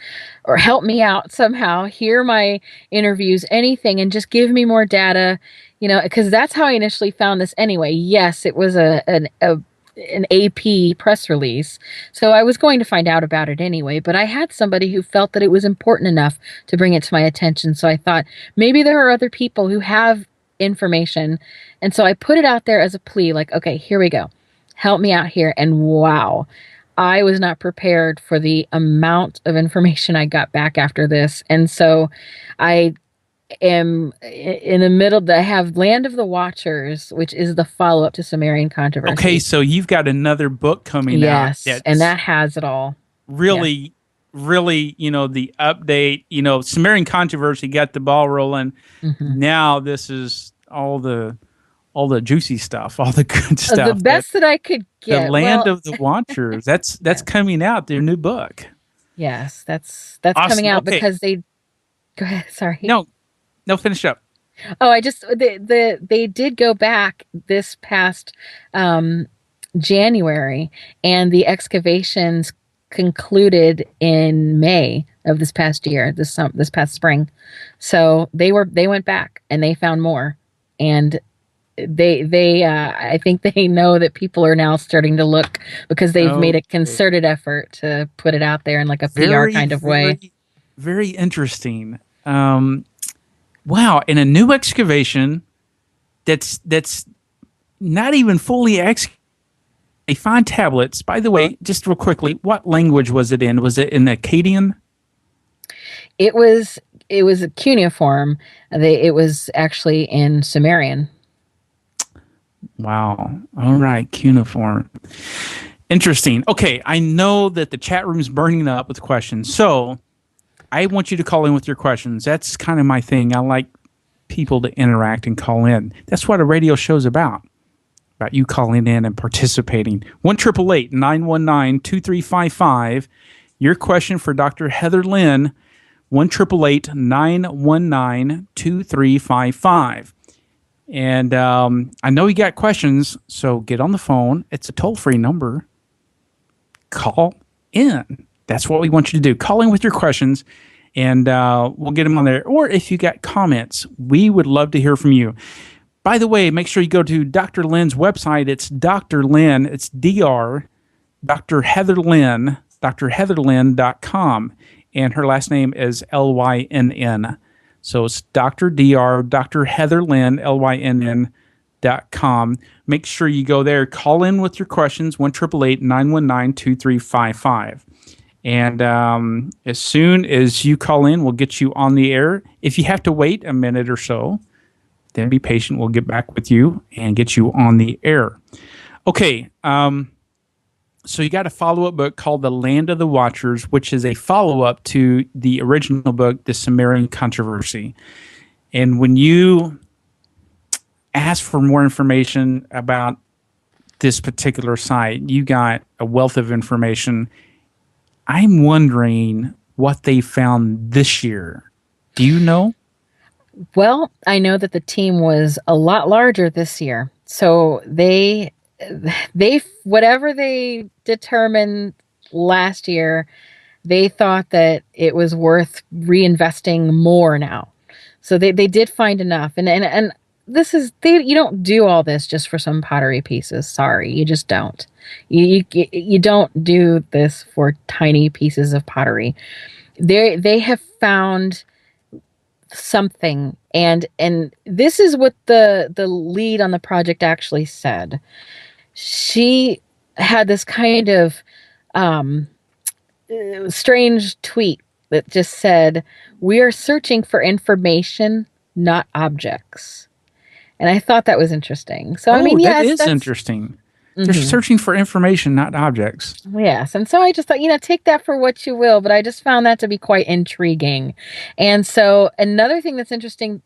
or help me out somehow, hear my interviews, anything, and just give me more data, because that's how I initially found this anyway. Yes, it was an AP press release, so I was going to find out about it anyway, but I had somebody who felt that it was important enough to bring it to my attention, so I thought maybe there are other people who have information, and so I put it out there as a plea, like, okay, here we go. Help me out here. And wow, I was not prepared for the amount of information I got back after this. And so I am in the middle. I have Land of the Watchers, which is the follow-up to Sumerian controversy. Okay, so you've got another book coming out. Yes, and that has it all. Really, really, the update, Sumerian controversy got the ball rolling. Mm-hmm. Now this is all the juicy stuff, all the good stuff. The best that I could get. The Land of the Watchers. That's coming out, their new book. Yes, that's awesome. Coming out because they. Go ahead. Sorry. No, finish up. Oh, they did go back this past January, and the excavations concluded in May of this past year, this past spring. So they went back and they found more, and I think they know that people are now starting to look, because they've made a concerted effort to put it out there in like a PR kind of way. Very interesting. Wow. And a new excavation that's not even fully excavated. They find tablets. By the way, just real quickly, what language was it in? Was it in Akkadian? It was a cuneiform. It was actually in Samarian. Wow. All right. Cuneiform. Interesting. Okay. I know that the chat room's burning up with questions. So I want you to call in with your questions. That's kind of my thing. I like people to interact and call in. That's what a radio show's about you calling in and participating. 1-888-919-2355. Your question for Dr. Heather Lynn, 1-888-919-2355. And I know you got questions, so get on the phone. It's a toll-free number. Call in. That's what we want you to do. Call in with your questions, and we'll get them on there. Or if you got comments, we would love to hear from you. By the way, make sure you go to Dr. Lynn's website. It's Dr. Lynn. It's Dr. Heather Lynn, drheatherlynn.com. And her last name is Lynn. So it's Dr. Heather Lynn, Lynn.com. Make sure you go there. Call in with your questions, 1-888-919-2355. And as soon as you call in, we'll get you on the air. If you have to wait a minute or so, then be patient. We'll get back with you and get you on the air. Okay. So you got a follow-up book called The Land of the Watchers, which is a follow-up to the original book, The Sumerian Controversy. And when you ask for more information about this particular site, you got a wealth of information. I'm wondering what they found this year. Do you know? Well, I know that the team was a lot larger this year. So they whatever they determined last year, they thought that it was worth reinvesting more now. So they did find enough. And this is, you don't do all this just for some pottery pieces. Sorry, you just don't. You don't do this for tiny pieces of pottery. They have found something, and this is what the lead on the project actually said. She had this kind of strange tweet that just said, "We are searching for information, not objects." And I thought that was interesting. So I mean, yes, that is interesting. They're searching for information, not objects. Yes. And so I just thought, take that for what you will, but I just found that to be quite intriguing. And so another thing that's interesting,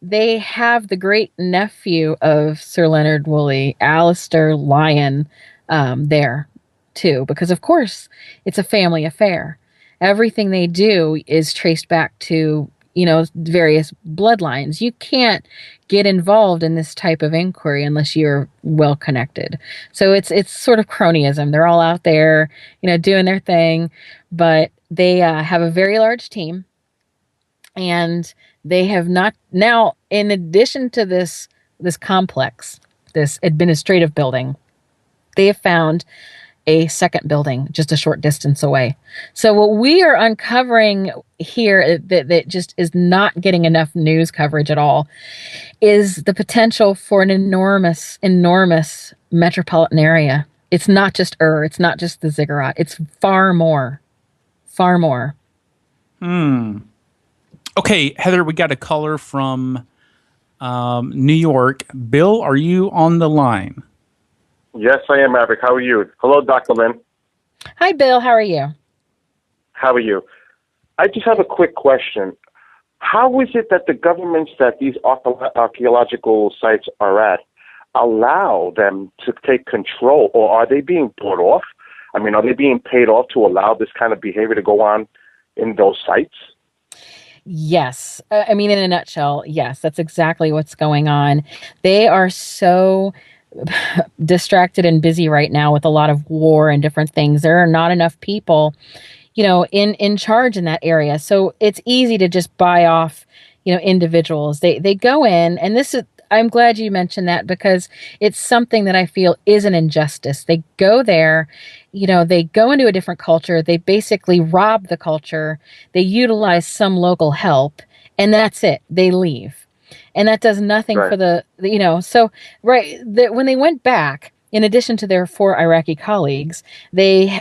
they have the great nephew of Sir Leonard Woolley, Alistair Lyon, there too, because of course it's a family affair. Everything they do is traced back to, various bloodlines. You can't get involved in this type of inquiry unless you're well connected. So it's sort of cronyism. They're all out there, doing their thing, but they have a very large team, and they have not now, in addition to this complex, this administrative building, they have found a second building just a short distance away. So what we are uncovering here that just is not getting enough news coverage at all is the potential for an enormous metropolitan area. It's not just it's not just the ziggurat. It's far more. Okay, Heather, we got a caller from New York. Bill, are you on the line? Yes, I am, Maverick. How are you? Hello, Dr. Lynn. Hi, Bill. How are you? How are you? I just have a quick question. How is it that the governments that these archaeological sites are at allow them to take control, or are they being bought off? I mean, are they being paid off to allow this kind of behavior to go on in those sites? Yes. I mean, in a nutshell, yes, that's exactly what's going on. They are so distracted and busy right now with a lot of war and different things. There are not enough people, in charge in that area. So it's easy to just buy off, individuals. They go in, and I'm glad you mentioned that, because it's something that I feel is an injustice. They go there, they go into a different culture. They basically rob the culture. They utilize some local help, and that's it. They leave. And that does nothing for when they went back, in addition to their 4 Iraqi colleagues, they,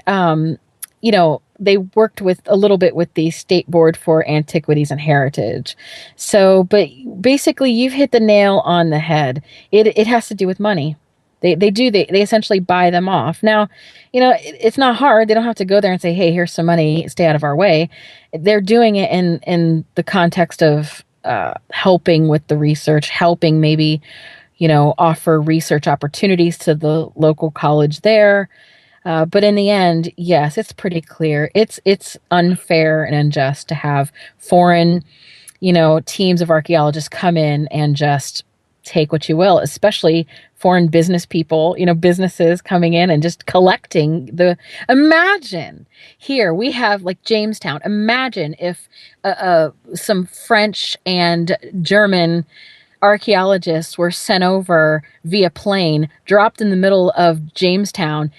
they worked with a little bit with the State Board for Antiquities and Heritage. So, but basically you've hit the nail on the head. It has to do with money. They essentially buy them off. Now, it's not hard. They don't have to go there and say, "Hey, here's some money, stay out of our way." They're doing it in the context of helping with the research, helping maybe, offer research opportunities to the local college there. But in the end, yes, it's pretty clear. It's unfair and unjust to have foreign, teams of archaeologists come in and just take what you will, especially foreign business people, businesses coming in and just collecting imagine here we have like Jamestown. Imagine if some French and German archaeologists were sent over via plane, dropped in the middle of Jamestown,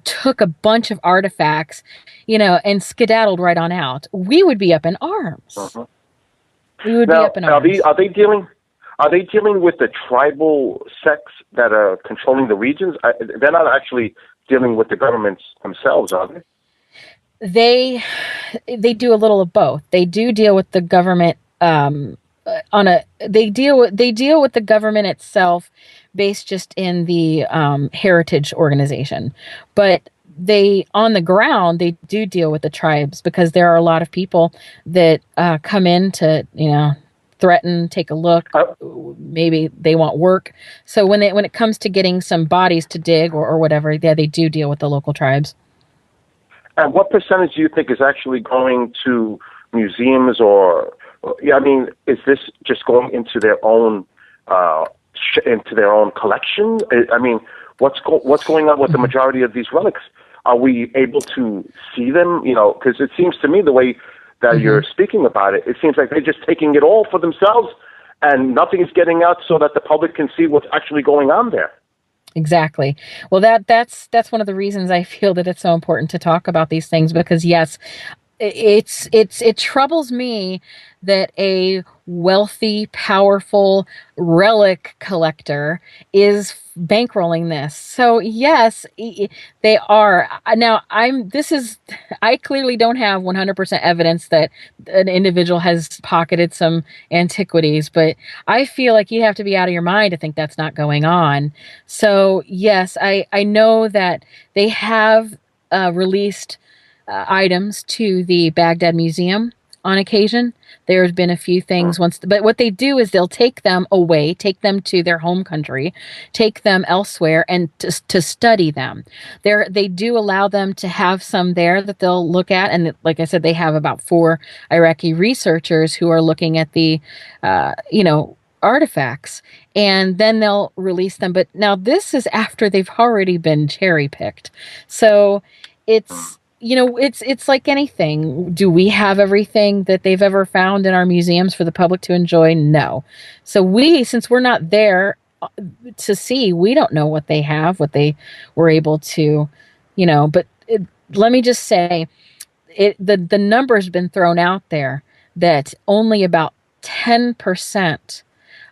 took a bunch of artifacts, and skedaddled right on out. We would be up in arms. We would be up in arms. Are they dealing with the tribal sects that are controlling the regions? They're not actually dealing with the governments themselves, are they? They do a little of both. They do deal with the government they deal with the government itself, based just in the heritage organization, but on the ground they do deal with the tribes, because there are a lot of people that come in to threaten, take a look, maybe they want work. So when it comes to getting some bodies to dig or whatever, yeah, they do deal with the local tribes. And what percentage do you think is actually going to museums is this just going into their own collection? I mean, what's going on with the majority of these relics? Are we able to see them? You know, because it seems to me the way that you're speaking about it, it seems like they're just taking it all for themselves, and nothing is getting out so that the public can see what's actually going on there. Exactly. Well, that's one of the reasons I feel that it's so important to talk about these things, because yes, it troubles me that a wealthy, powerful relic collector is bankrolling this. So yes, they are. Now I clearly don't have 100% evidence that an individual has pocketed some antiquities, but I feel like you have to be out of your mind to think that's not going on. So yes, I know that they have released items to the Baghdad Museum on occasion. There's been a few things once, but what they do is they'll take them away, take them to their home country, take them elsewhere, and to study them. They do allow them to have some there that they'll look at, and like I said, they have about 4 Iraqi researchers who are looking at the, artifacts, and then they'll release them. But now this is after they've already been cherry picked, so it's. It's like anything. Do we have everything that they've ever found in our museums for the public to enjoy? No. So since we're not there to see, we don't know what they have, what they were able to, but let me just say, the number's been thrown out there that only about 10%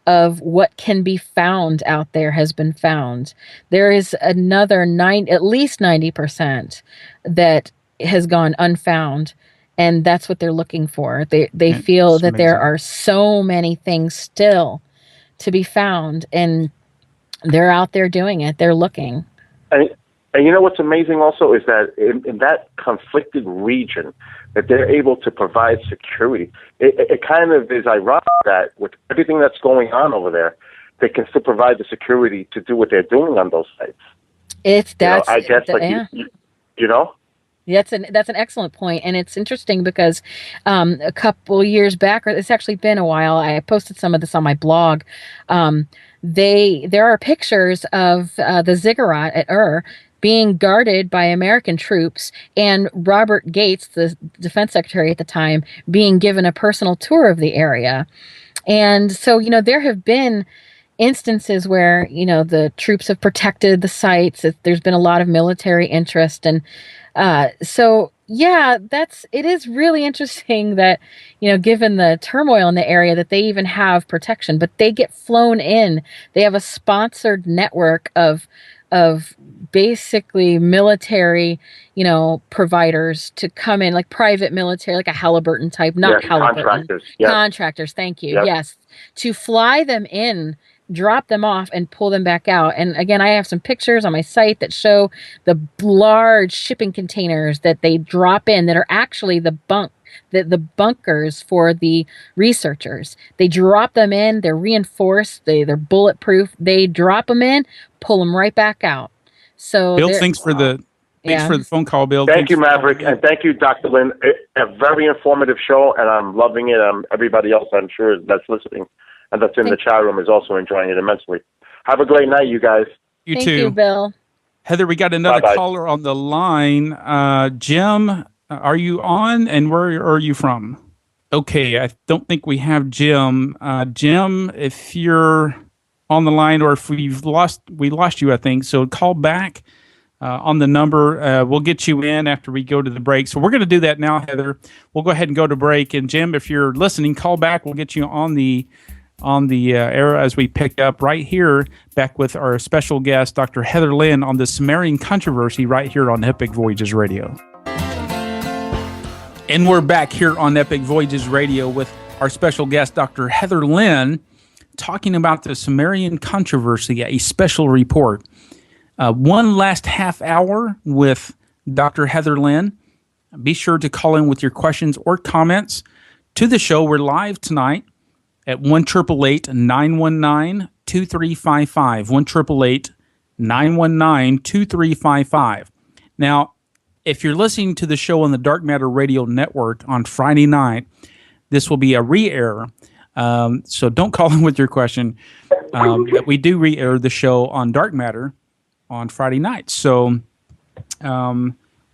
of what can be found out there has been found. There is another at least 90% that has gone unfound, and that's what they're looking for. They feel that there are so many things still to be found, and they're out there doing it. They're looking. And you know what's amazing also is that in that conflicted region, that they're able to provide security. It kind of is ironic that with everything that's going on over there, they can still provide the security to do what they're doing on those sites. I guess you know. That's an excellent point, and it's interesting because a couple years back, or it's actually been a while, I posted some of this on my blog. There are pictures of the ziggurat at Ur being guarded by American troops, and Robert Gates, the defense secretary at the time, being given a personal tour of the area. And so, there have been instances where, the troops have protected the sites. There's been a lot of military interest, and so yeah, it is really interesting that, given the turmoil in the area, that they even have protection, but they get flown in. They have a sponsored network of basically military, providers to come in, like private military, like a Halliburton type, not Halliburton. Contractors. Yep. Contractors, thank you. Yep. Yes. To fly them in, drop them off, and pull them back out. And again, I have some pictures on my site that show the large shipping containers that they drop in that are actually the bunkers for the researchers. They drop them in, they're reinforced, they're bulletproof. They drop them in, pull them right back out. So Bill, thanks for the phone call, Bill. Thank you, Maverick, and thank you, Dr. Lynn. A very informative show, and I'm loving it. Everybody else, I'm sure, that's listening and that's in the chat room is also enjoying it immensely. Have a great night, you guys. Thank you, Bill. Heather, we got another caller on the line. Jim, are you on, and where are you from? Okay, I don't think we have Jim. Jim, if you're on the line, or if we lost you, I think. So call back on the number. We'll get you in after we go to the break. So we're going to do that now, Heather. We'll go ahead and go to break. And Jim, if you're listening, call back. We'll get you on the air as we pick up right here, back with our special guest, Dr. Heather Lynn, on the Sumerian controversy right here on Epic Voyages Radio. And we're back here on Epic Voyages Radio with our special guest, Dr. Heather Lynn, talking about the Sumerian controversy, a special report. One last half hour with Dr. Heather Lynn. Be sure to call in with your questions or comments to the show. We're live tonight at 1-888-919-2355, 1-888-919-2355. Now, if you're listening to the show on the Dark Matter Radio Network on Friday night, this will be a re-air. So don't call in with your question. But we do re-air the show on Dark Matter on Friday night. So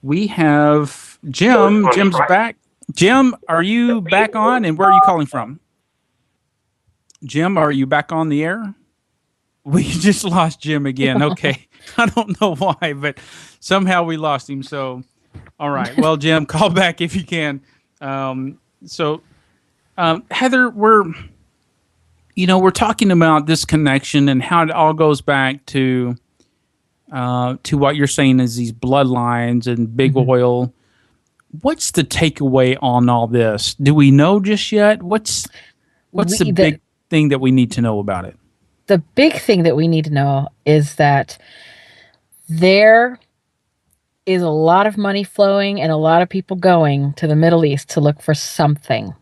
We have Jim. Jim's back. Jim, are you back on? And where are you calling from? Jim, are you back on the air? We just lost Jim again. Okay. I don't know why, but somehow we lost him. So, all right. Well, Jim, call back if you can. Heather, we're talking about this connection and how it all goes back to what you're saying is these bloodlines and big oil. What's the takeaway on all this? Do we know just yet? What's the big thing that we need to know about it? The big thing that we need to know is that there is a lot of money flowing and a lot of people going to the Middle East to look for something.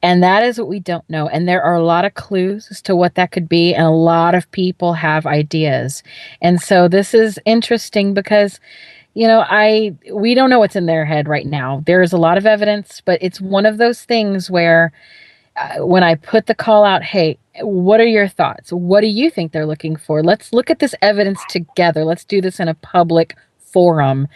And that is what we don't know. And there are a lot of clues as to what that could be. And a lot of people have ideas. And so this is interesting because, we don't know what's in their head right now. There is a lot of evidence, but it's one of those things where when I put the call out, hey, what are your thoughts? What do you think they're looking for? Let's look at this evidence together. Let's do this in a public forum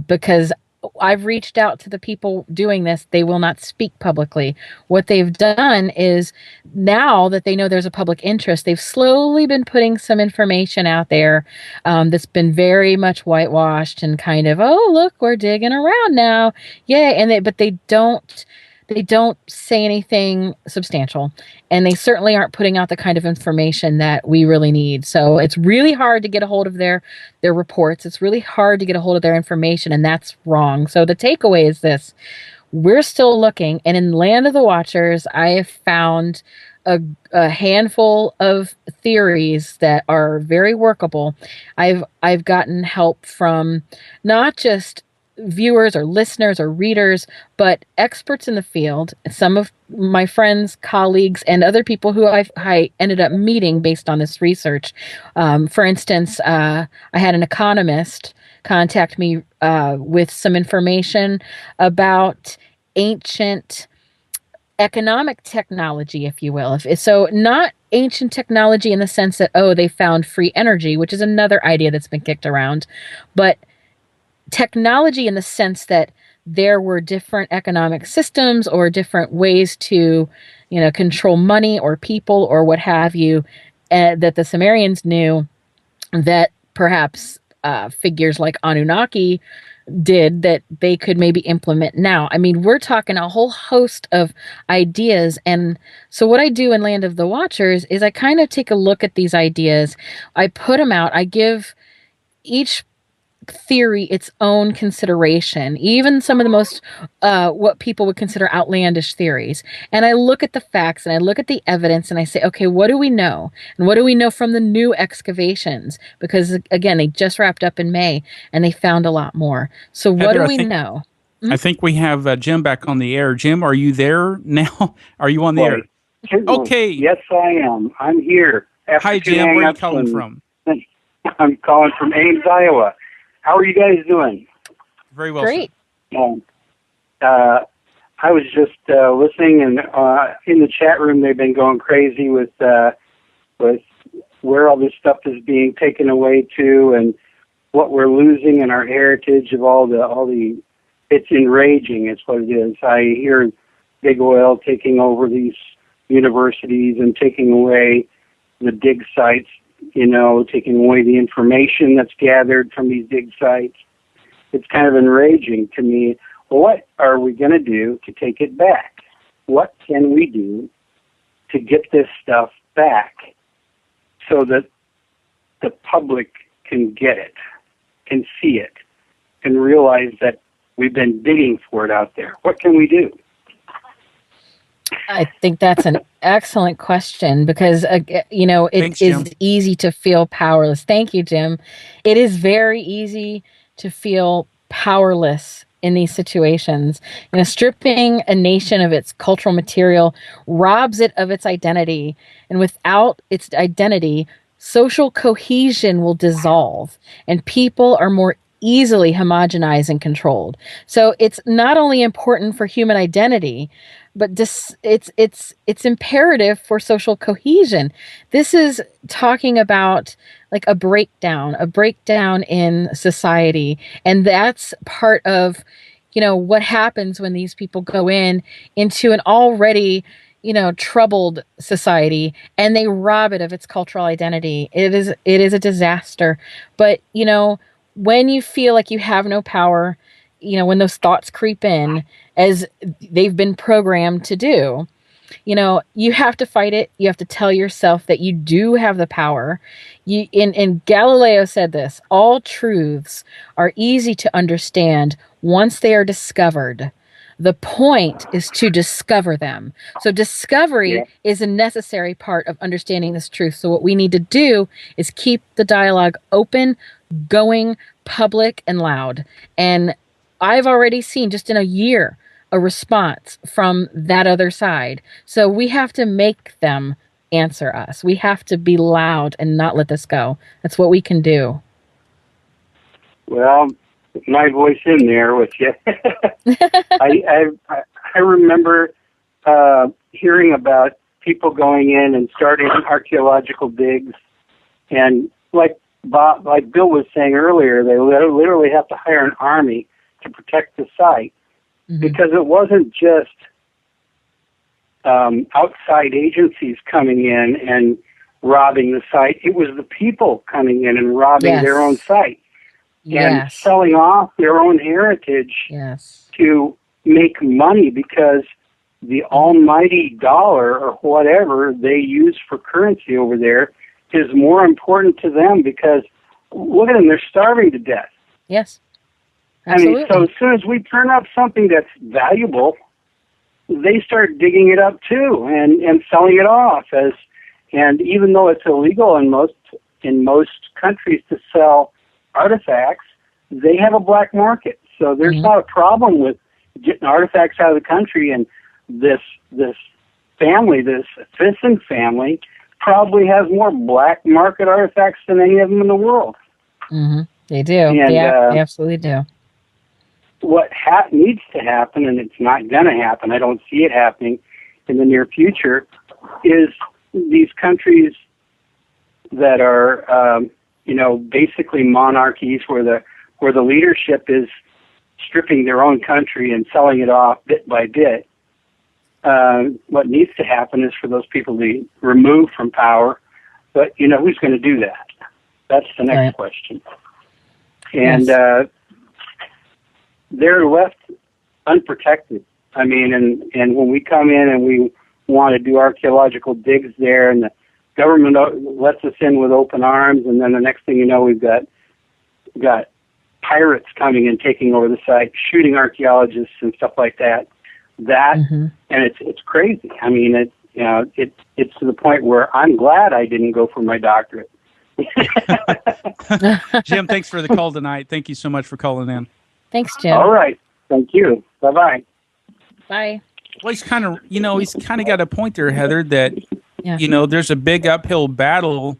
because I've reached out to the people doing this. They will not speak publicly. What they've done is now that they know there's a public interest, they've slowly been putting some information out there that's been very much whitewashed and kind of, oh, look, we're digging around now. Yay. But they don't say anything substantial, and they certainly aren't putting out the kind of information that we really need. So it's really hard to get a hold of their reports. It's really hard to get a hold of their information, and that's wrong. So the takeaway is this. We're still looking, and in Land of the Watchers, I have found a handful of theories that are very workable. I've gotten help from not just viewers or listeners or readers, but experts in the field, some of my friends, colleagues, and other people who I ended up meeting based on this research. For instance, I had an economist contact me with some information about ancient economic technology, if you will. So not ancient technology in the sense that, they found free energy, which is another idea that's been kicked around, but technology in the sense that there were different economic systems or different ways to, control money or people or what have you, that the Sumerians knew that perhaps figures like Anunnaki did that they could maybe implement now. I mean, we're talking a whole host of ideas. And so what I do in Land of the Watchers is I kind of take a look at these ideas. I put them out. I give each theory its own consideration, even some of the most what people would consider outlandish theories. And I look at the facts and I look at the evidence and I say, okay, what do we know? And what do we know from the new excavations? Because again, they just wrapped up in May and they found a lot more. So what Heather, do we know? I think we have Jim back on the air. Jim, are you there now? Are you on the air? Okay. Yes, I am. I'm here. Hi, Jim. Where are you calling from? I'm calling from Ames, Iowa. How are you guys doing? Very well. Great. I was just listening, and in the chat room, they've been going crazy with where all this stuff is being taken away to, and what we're losing in our heritage of all the. It's enraging. It's what it is. I hear big oil taking over these universities and taking away the dig sites. Taking away the information that's gathered from these dig sites. It's kind of enraging to me. What are we going to do to take it back? What can we do to get this stuff back so that the public can get it, can see it, and realize that we've been digging for it out there? What can we do? I think that's an excellent question because, Thanks, is easy to feel powerless. Thank you, Jim. It is very easy to feel powerless in these situations. Stripping a nation of its cultural material robs it of its identity. And without its identity, social cohesion will dissolve and people are more easily homogenized and controlled. So it's not only important for human identity, but it's imperative for social cohesion. This is talking about like a breakdown in society, and that's part of, what happens when these people go into an already, troubled society, and they rob it of its cultural identity. It is a disaster. But, when you feel like you have no power, when those thoughts creep in, as they've been programmed to do, you have to fight it. You have to tell yourself that you do have the power. And Galileo said this: all truths are easy to understand once they are discovered. The point is to discover them. So discovery is a necessary part of understanding this truth. So what we need to do is keep the dialogue open, going, public, and loud. And I've already seen, just in a year, a response from that other side. So we have to make them answer us. We have to be loud and not let this go. That's what we can do. Well, my voice in there with you. I remember hearing about people going in and starting archaeological digs, and like Bill was saying earlier, they literally have to hire an army to protect the site, because it wasn't just outside agencies coming in and robbing the site. It was the people coming in and robbing their own site and selling off their own heritage to make money, because the almighty dollar, or whatever they use for currency over there, is more important to them, because look at them, they're starving to death. Yes. Absolutely. I mean, so as soon as we turn up something that's valuable, they start digging it up too and selling it off and even though it's illegal in most countries to sell artifacts, they have a black market. So there's not a problem with getting artifacts out of the country, and this family, this Thyssen family, probably has more black market artifacts than any of them in the world. They do. And, they absolutely do. What needs to happen, and it's not going to happen, I don't see it happening in the near future, is these countries that are, basically monarchies, where the leadership is stripping their own country and selling it off bit by bit. What needs to happen is for those people to be removed from power. But, who's going to do that? That's the next question. And they're left unprotected. I mean, and when we come in and we want to do archaeological digs there, and the government lets us in with open arms, and then the next thing you know, we've got pirates coming and taking over the site, shooting archaeologists and stuff like that. And it's crazy. I mean, it's to the point where I'm glad I didn't go for my doctorate. Jim, thanks for the call tonight. Thank you so much for calling in. Thanks, Jim. All right. Thank you. Bye-bye. Bye. Well, he's kind of got a point there, Heather, that, there's a big uphill battle.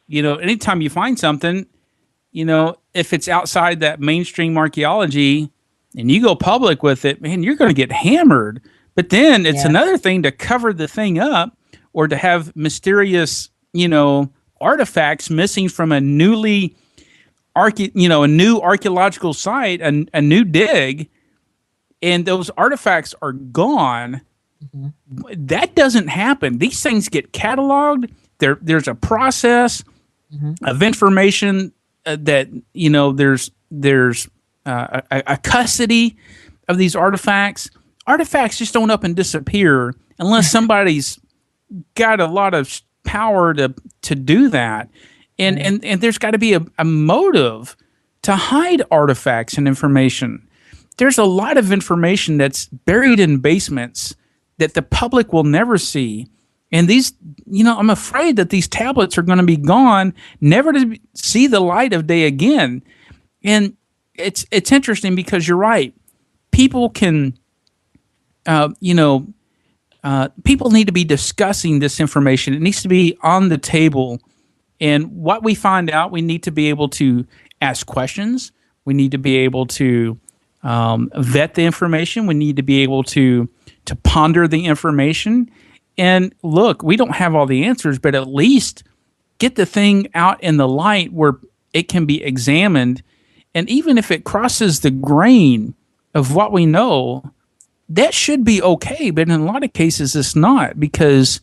Anytime you find something, if it's outside that mainstream archaeology and you go public with it, man, you're going to get hammered. But then it's another thing to cover the thing up, or to have mysterious, artifacts missing from a new archaeological site, a new dig, and those artifacts are gone. That doesn't happen. These things get cataloged. There's a process of information that there's a custody of these artifacts. Artifacts just don't up and disappear unless somebody's got a lot of power to do that. And there's got to be a motive to hide artifacts and information. There's a lot of information that's buried in basements that the public will never see. And these, I'm afraid that these tablets are going to be gone, never to see the light of day again. And it's interesting, because you're right. People can, people need to be discussing this information. It needs to be on the table. And what we find out, we need to be able to ask questions, We need to be able to vet the information. We need to be able to ponder the information. And look, we don't have all the answers, but at least get the thing out in the light where it can be examined. And even if it crosses the grain of what we know, that should be okay. But in a lot of cases, it's not, because,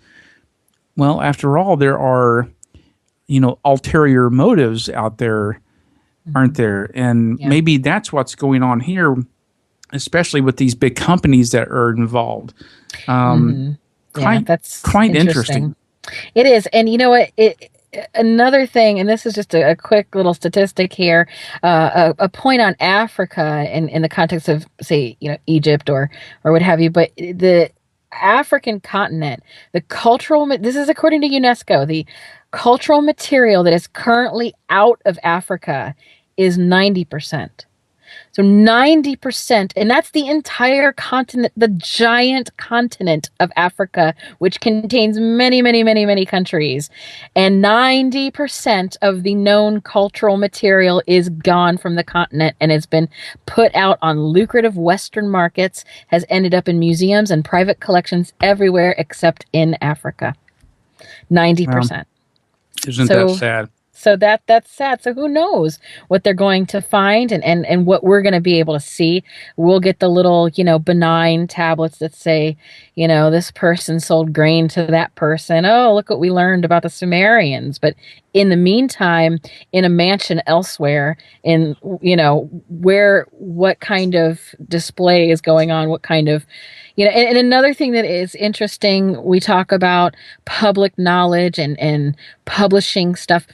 well, after all, there are, ulterior motives out there, aren't there? And maybe that's what's going on here, especially with these big companies that are involved. That's quite interesting. It is. And you know what? Another thing, and this is just a quick little statistic here, a point on Africa in the context of, say, Egypt or what have you, but the African continent, this is according to UNESCO, the cultural material that is currently out of Africa is 90%. So 90%, and that's the entire continent, the giant continent of Africa, which contains many, many, many, many countries. And 90% of the known cultural material is gone from the continent and has been put out on lucrative Western markets, has ended up in museums and private collections everywhere except in Africa. 90%. Isn't that sad? So that's sad. So who knows what they're going to find and what we're going to be able to see. We'll get the little, benign tablets that say, this person sold grain to that person. Oh, look what we learned about the Sumerians. But in the meantime, in a mansion elsewhere, in, what kind of display is going on, what kind of, and another thing that is interesting, we talk about public knowledge and publishing stuff.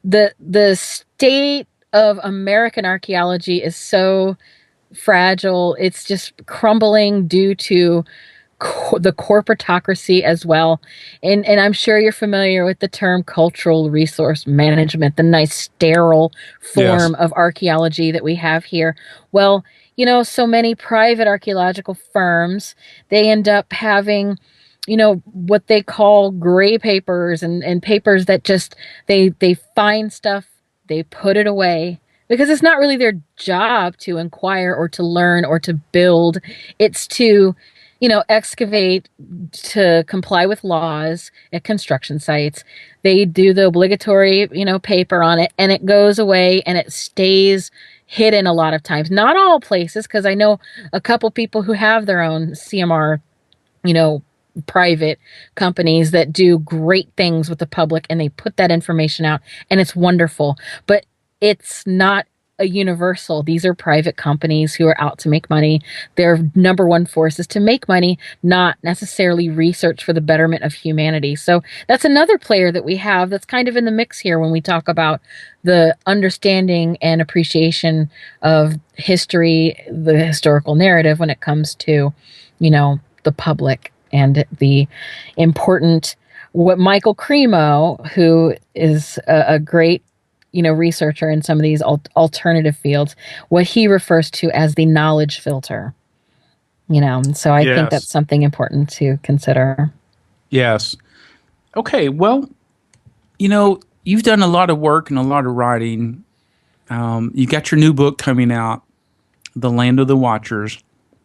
The state of American archaeology is so fragile. It's just crumbling due to the corporatocracy as well. And I'm sure you're familiar with the term cultural resource management, the nice sterile form of archaeology that we have here. Well, so many private archaeological firms, they end up having, what they call gray papers and papers that just, they find stuff, they put it away, because it's not really their job to inquire or to learn or to build. It's to, excavate, to comply with laws at construction sites. They do the obligatory, paper on it, and it goes away and it stays hidden a lot of times. Not all places, because I know a couple people who have their own CMR, private companies that do great things with the public, and they put that information out, and it's wonderful. But it's not a universal. These are private companies who are out to make money. Their number one force is to make money, not necessarily research for the betterment of humanity. So that's another player that we have that's kind of in the mix here when we talk about the understanding and appreciation of history, the historical narrative, when it comes to, the public and the important, what Michael Cremo, who is a great researcher in some of these alternative fields, what he refers to as the knowledge filter. So I think that's something important to consider. Yes. Okay. Well, you've done a lot of work and a lot of writing. You got your new book coming out, The Land of the Watchers.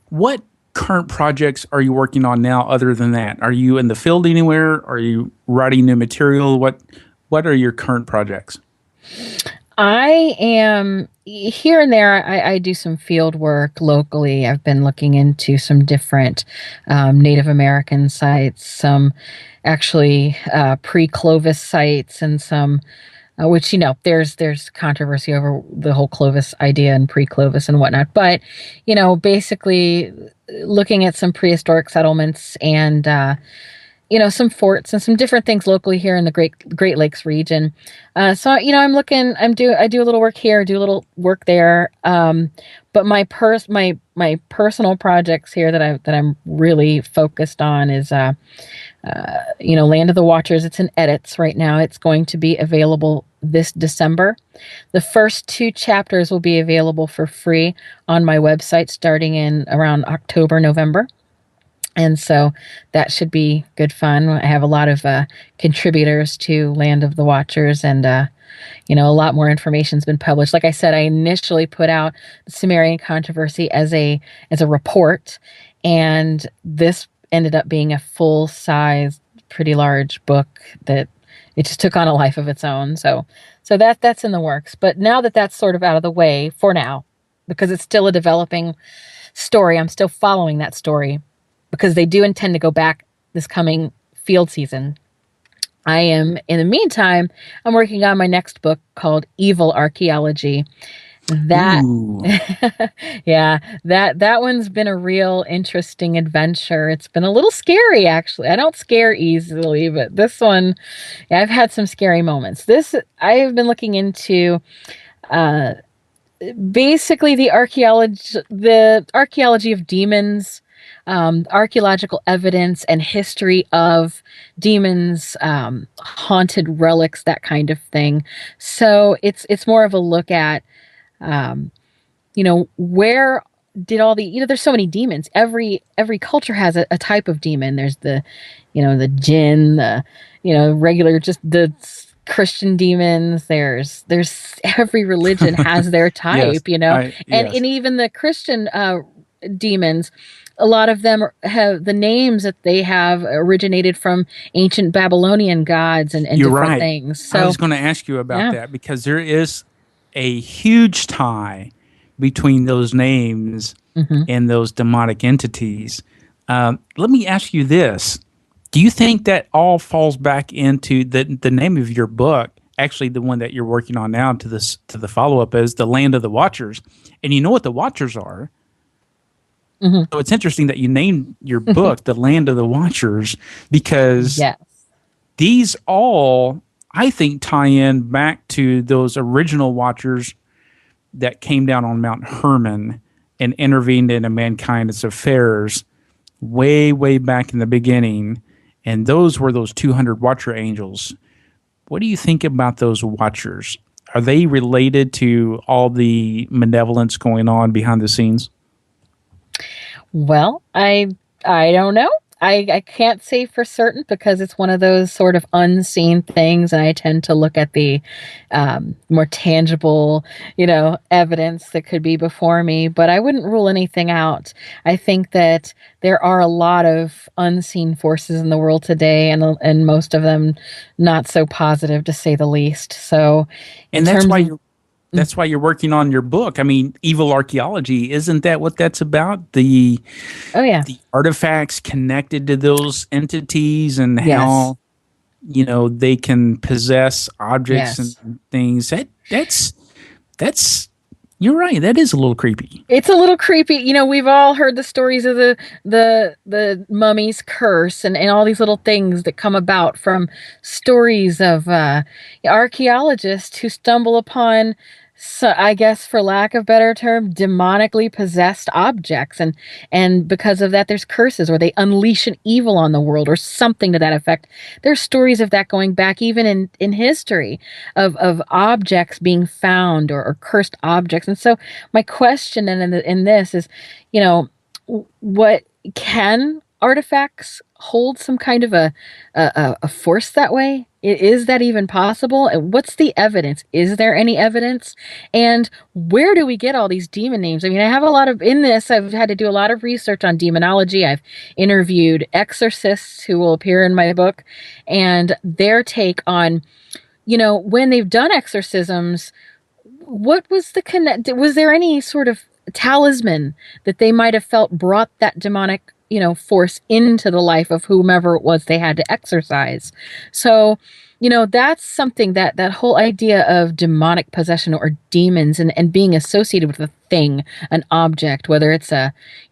What current projects are you working on now other than that? Are you in the field anywhere? Are you writing new material? What are your current projects? I am here and there. I do some field work locally. I've been looking into some different Native American sites, some actually pre-Clovis sites, and some which there's controversy over the whole Clovis idea and pre-Clovis and whatnot. But basically looking at some prehistoric settlements and some forts and some different things locally here in the Great Lakes region. So I do a little work here, do a little work there. But my personal projects here that I'm really focused on is Land of the Watchers. It's in edits right now. It's going to be available this December. The first 2 chapters will be available for free on my website starting in around October, November. And so that should be good fun. I have a lot of contributors to Land of the Watchers, and a lot more information's been published. Like I said, I initially put out the Sumerian controversy as a report, and this ended up being a full-size, pretty large book that it just took on a life of its own. So that's in the works. But now that that's sort of out of the way for now, because it's still a developing story, I'm still following that story because they do intend to go back this coming field season. I am, in the meantime, I'm working on my next book called Evil Archaeology. That, yeah, that one's been a real interesting adventure. It's been a little scary, actually. I don't scare easily, but this one, yeah, I've had some scary moments. I've been looking into, basically the archaeology of demons, archaeological evidence and history of demons, haunted relics, that kind of thing. So it's more of a look at, where did all the, there's so many demons. Every culture has a type of demon. There's the jinn, the, regular, just the Christian demons. There's every religion has their type, Yes, and even the Christian demons, a lot of them have the names that they have originated from ancient Babylonian gods and You're different right. things. So I was going to ask you about that because there is a huge tie between those names and those demonic entities. Let me ask you this. Do you think that all falls back into the name of your book, actually the one that you're working on now to the follow-up, is The Land of the Watchers? And you know what the Watchers are. So it's interesting that you named your book The Land of the Watchers because these all, I think, tie in back to those original Watchers that came down on Mount Hermon and intervened into mankind's affairs way, way back in the beginning. And those were those 200 Watcher angels. What do you think about those Watchers? Are they related to all the malevolence going on behind the scenes? Well, I don't know. I can't say for certain because it's one of those sort of unseen things, and I tend to look at the more tangible, evidence that could be before me. But I wouldn't rule anything out. I think that there are a lot of unseen forces in the world today, and most of them not so positive, to say the least. So, that's why you're working on your book. I mean, Evil Archaeology, isn't that what that's about? The artifacts connected to those entities and how, they can possess objects and things. That's you're right. That is a little creepy. It's a little creepy. We've all heard the stories of the mummy's curse and all these little things that come about from stories of archaeologists who stumble upon, so I guess, for lack of a better term, demonically possessed objects. And because of that, there's curses, or they unleash an evil on the world, or something to that effect. There's stories of that going back even in history of objects being found, or cursed objects. And so my question in this is, what can artifacts hold some kind of a force that way? Is that even possible? And what's the evidence? Is there any evidence? And where do we get all these demon names? I mean, I've had to do a lot of research on demonology. I've interviewed exorcists who will appear in my book, and their take on, when they've done exorcisms, what was was there any sort of talisman that they might have felt brought that demonic force into the life of whomever it was they had to exorcise? So, that's something that whole idea of demonic possession or demons and being associated with a thing, an object, whether it's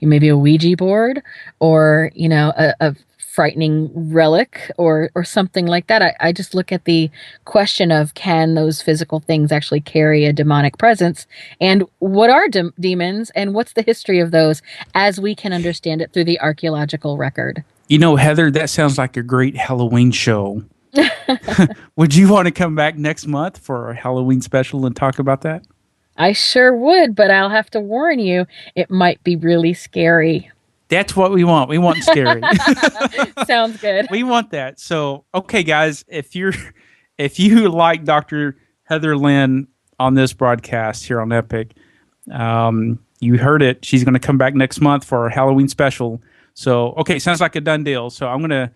maybe a Ouija board or, a frightening relic or something like that. I just look at the question of, can those physical things actually carry a demonic presence? And what are demons, and what's the history of those as we can understand it through the archaeological record? Heather, that sounds like a great Halloween show. Would you want to come back next month for a Halloween special and talk about that? I sure would, but I'll have to warn you, it might be really scary. That's what we want. We want scary. Sounds good. We want that. So, okay, guys, if you like Dr. Heather Lynn on this broadcast here on Epic. You heard it. She's going to come back next month for our Halloween special. So, okay, sounds like a done deal. So I'm going to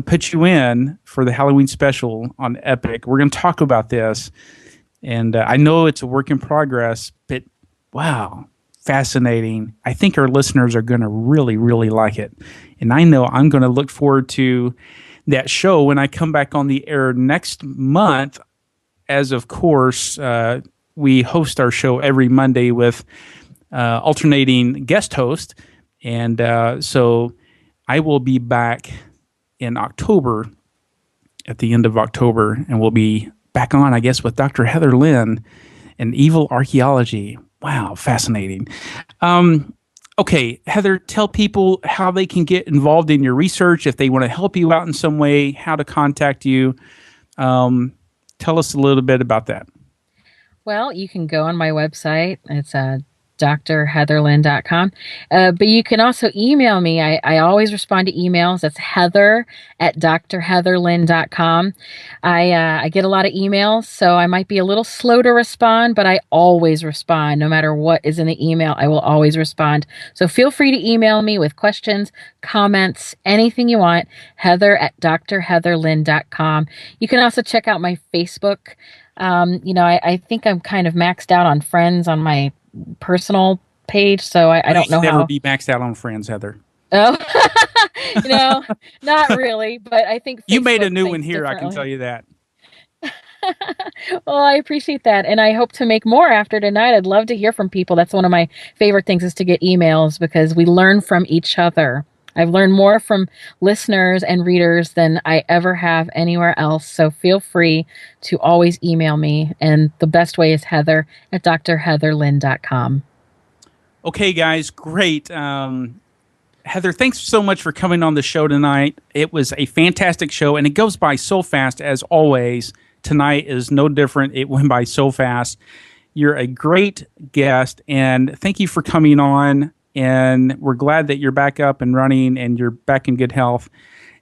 put you in for the Halloween special on Epic. We're going to talk about this, and I know it's a work in progress, but wow, fascinating. I think our listeners are going to really, really like it, and I know I'm going to look forward to that show when I come back on the air next month. As of course, we host our show every Monday with alternating guest host, and so I will be back in October, at the end of October, and we'll be back on, I guess, with Dr. Heather Lynn and Evil Archaeology. Wow, fascinating. Okay, Heather, tell people how they can get involved in your research, if they want to help you out in some way, how to contact you. Tell us a little bit about that. Well, you can go on my website. It's drheatherlynn.com. But you can also email me. I always respond to emails. That's heather@drheatherlynn.com. I get a lot of emails, so I might be a little slow to respond, but I always respond. No matter what is in the email, I will always respond. So feel free to email me with questions, comments, anything you want, heather@drheatherlynn.com. You can also check out my Facebook. I think I'm kind of maxed out on friends on my personal page, so I don't know how. Never be maxed out on friends, Heather. Oh, not really, but I think you made a Facebook new one here. I can tell you that. Well, I appreciate that, and I hope to make more after tonight. I'd love to hear from people. That's one of my favorite things, is to get emails, because we learn from each other. I've learned more from listeners and readers than I ever have anywhere else. So feel free to always email me. And the best way is heather@drheatherlynn.com. Okay, guys, great. Heather, thanks so much for coming on the show tonight. It was a fantastic show, and it goes by so fast, as always. Tonight is no different. It went by so fast. You're a great guest, and thank you for coming on. And we're glad that you're back up and running and you're back in good health.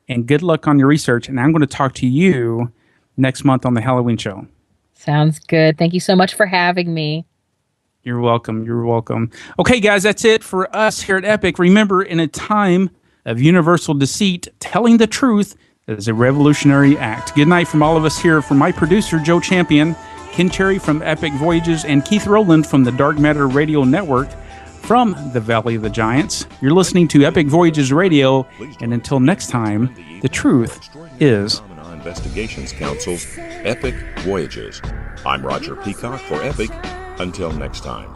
And good luck on your research. And I'm going to talk to you next month on the Halloween show. Sounds good. Thank you so much for having me. You're welcome. You're welcome. Okay, guys, that's it for us here at Epic. Remember, in a time of universal deceit, telling the truth is a revolutionary act. Good night from all of us here, from my producer, Joe Champion, Ken Cherry from Epic Voyages, and Keith Rowland from the Dark Matter Radio Network. From the Valley of the Giants, you're listening to Epic Voyages Radio, and until next time, the truth is... Investigations Council's Epic Voyages. I'm Roger Peacock for Epic. Until next time.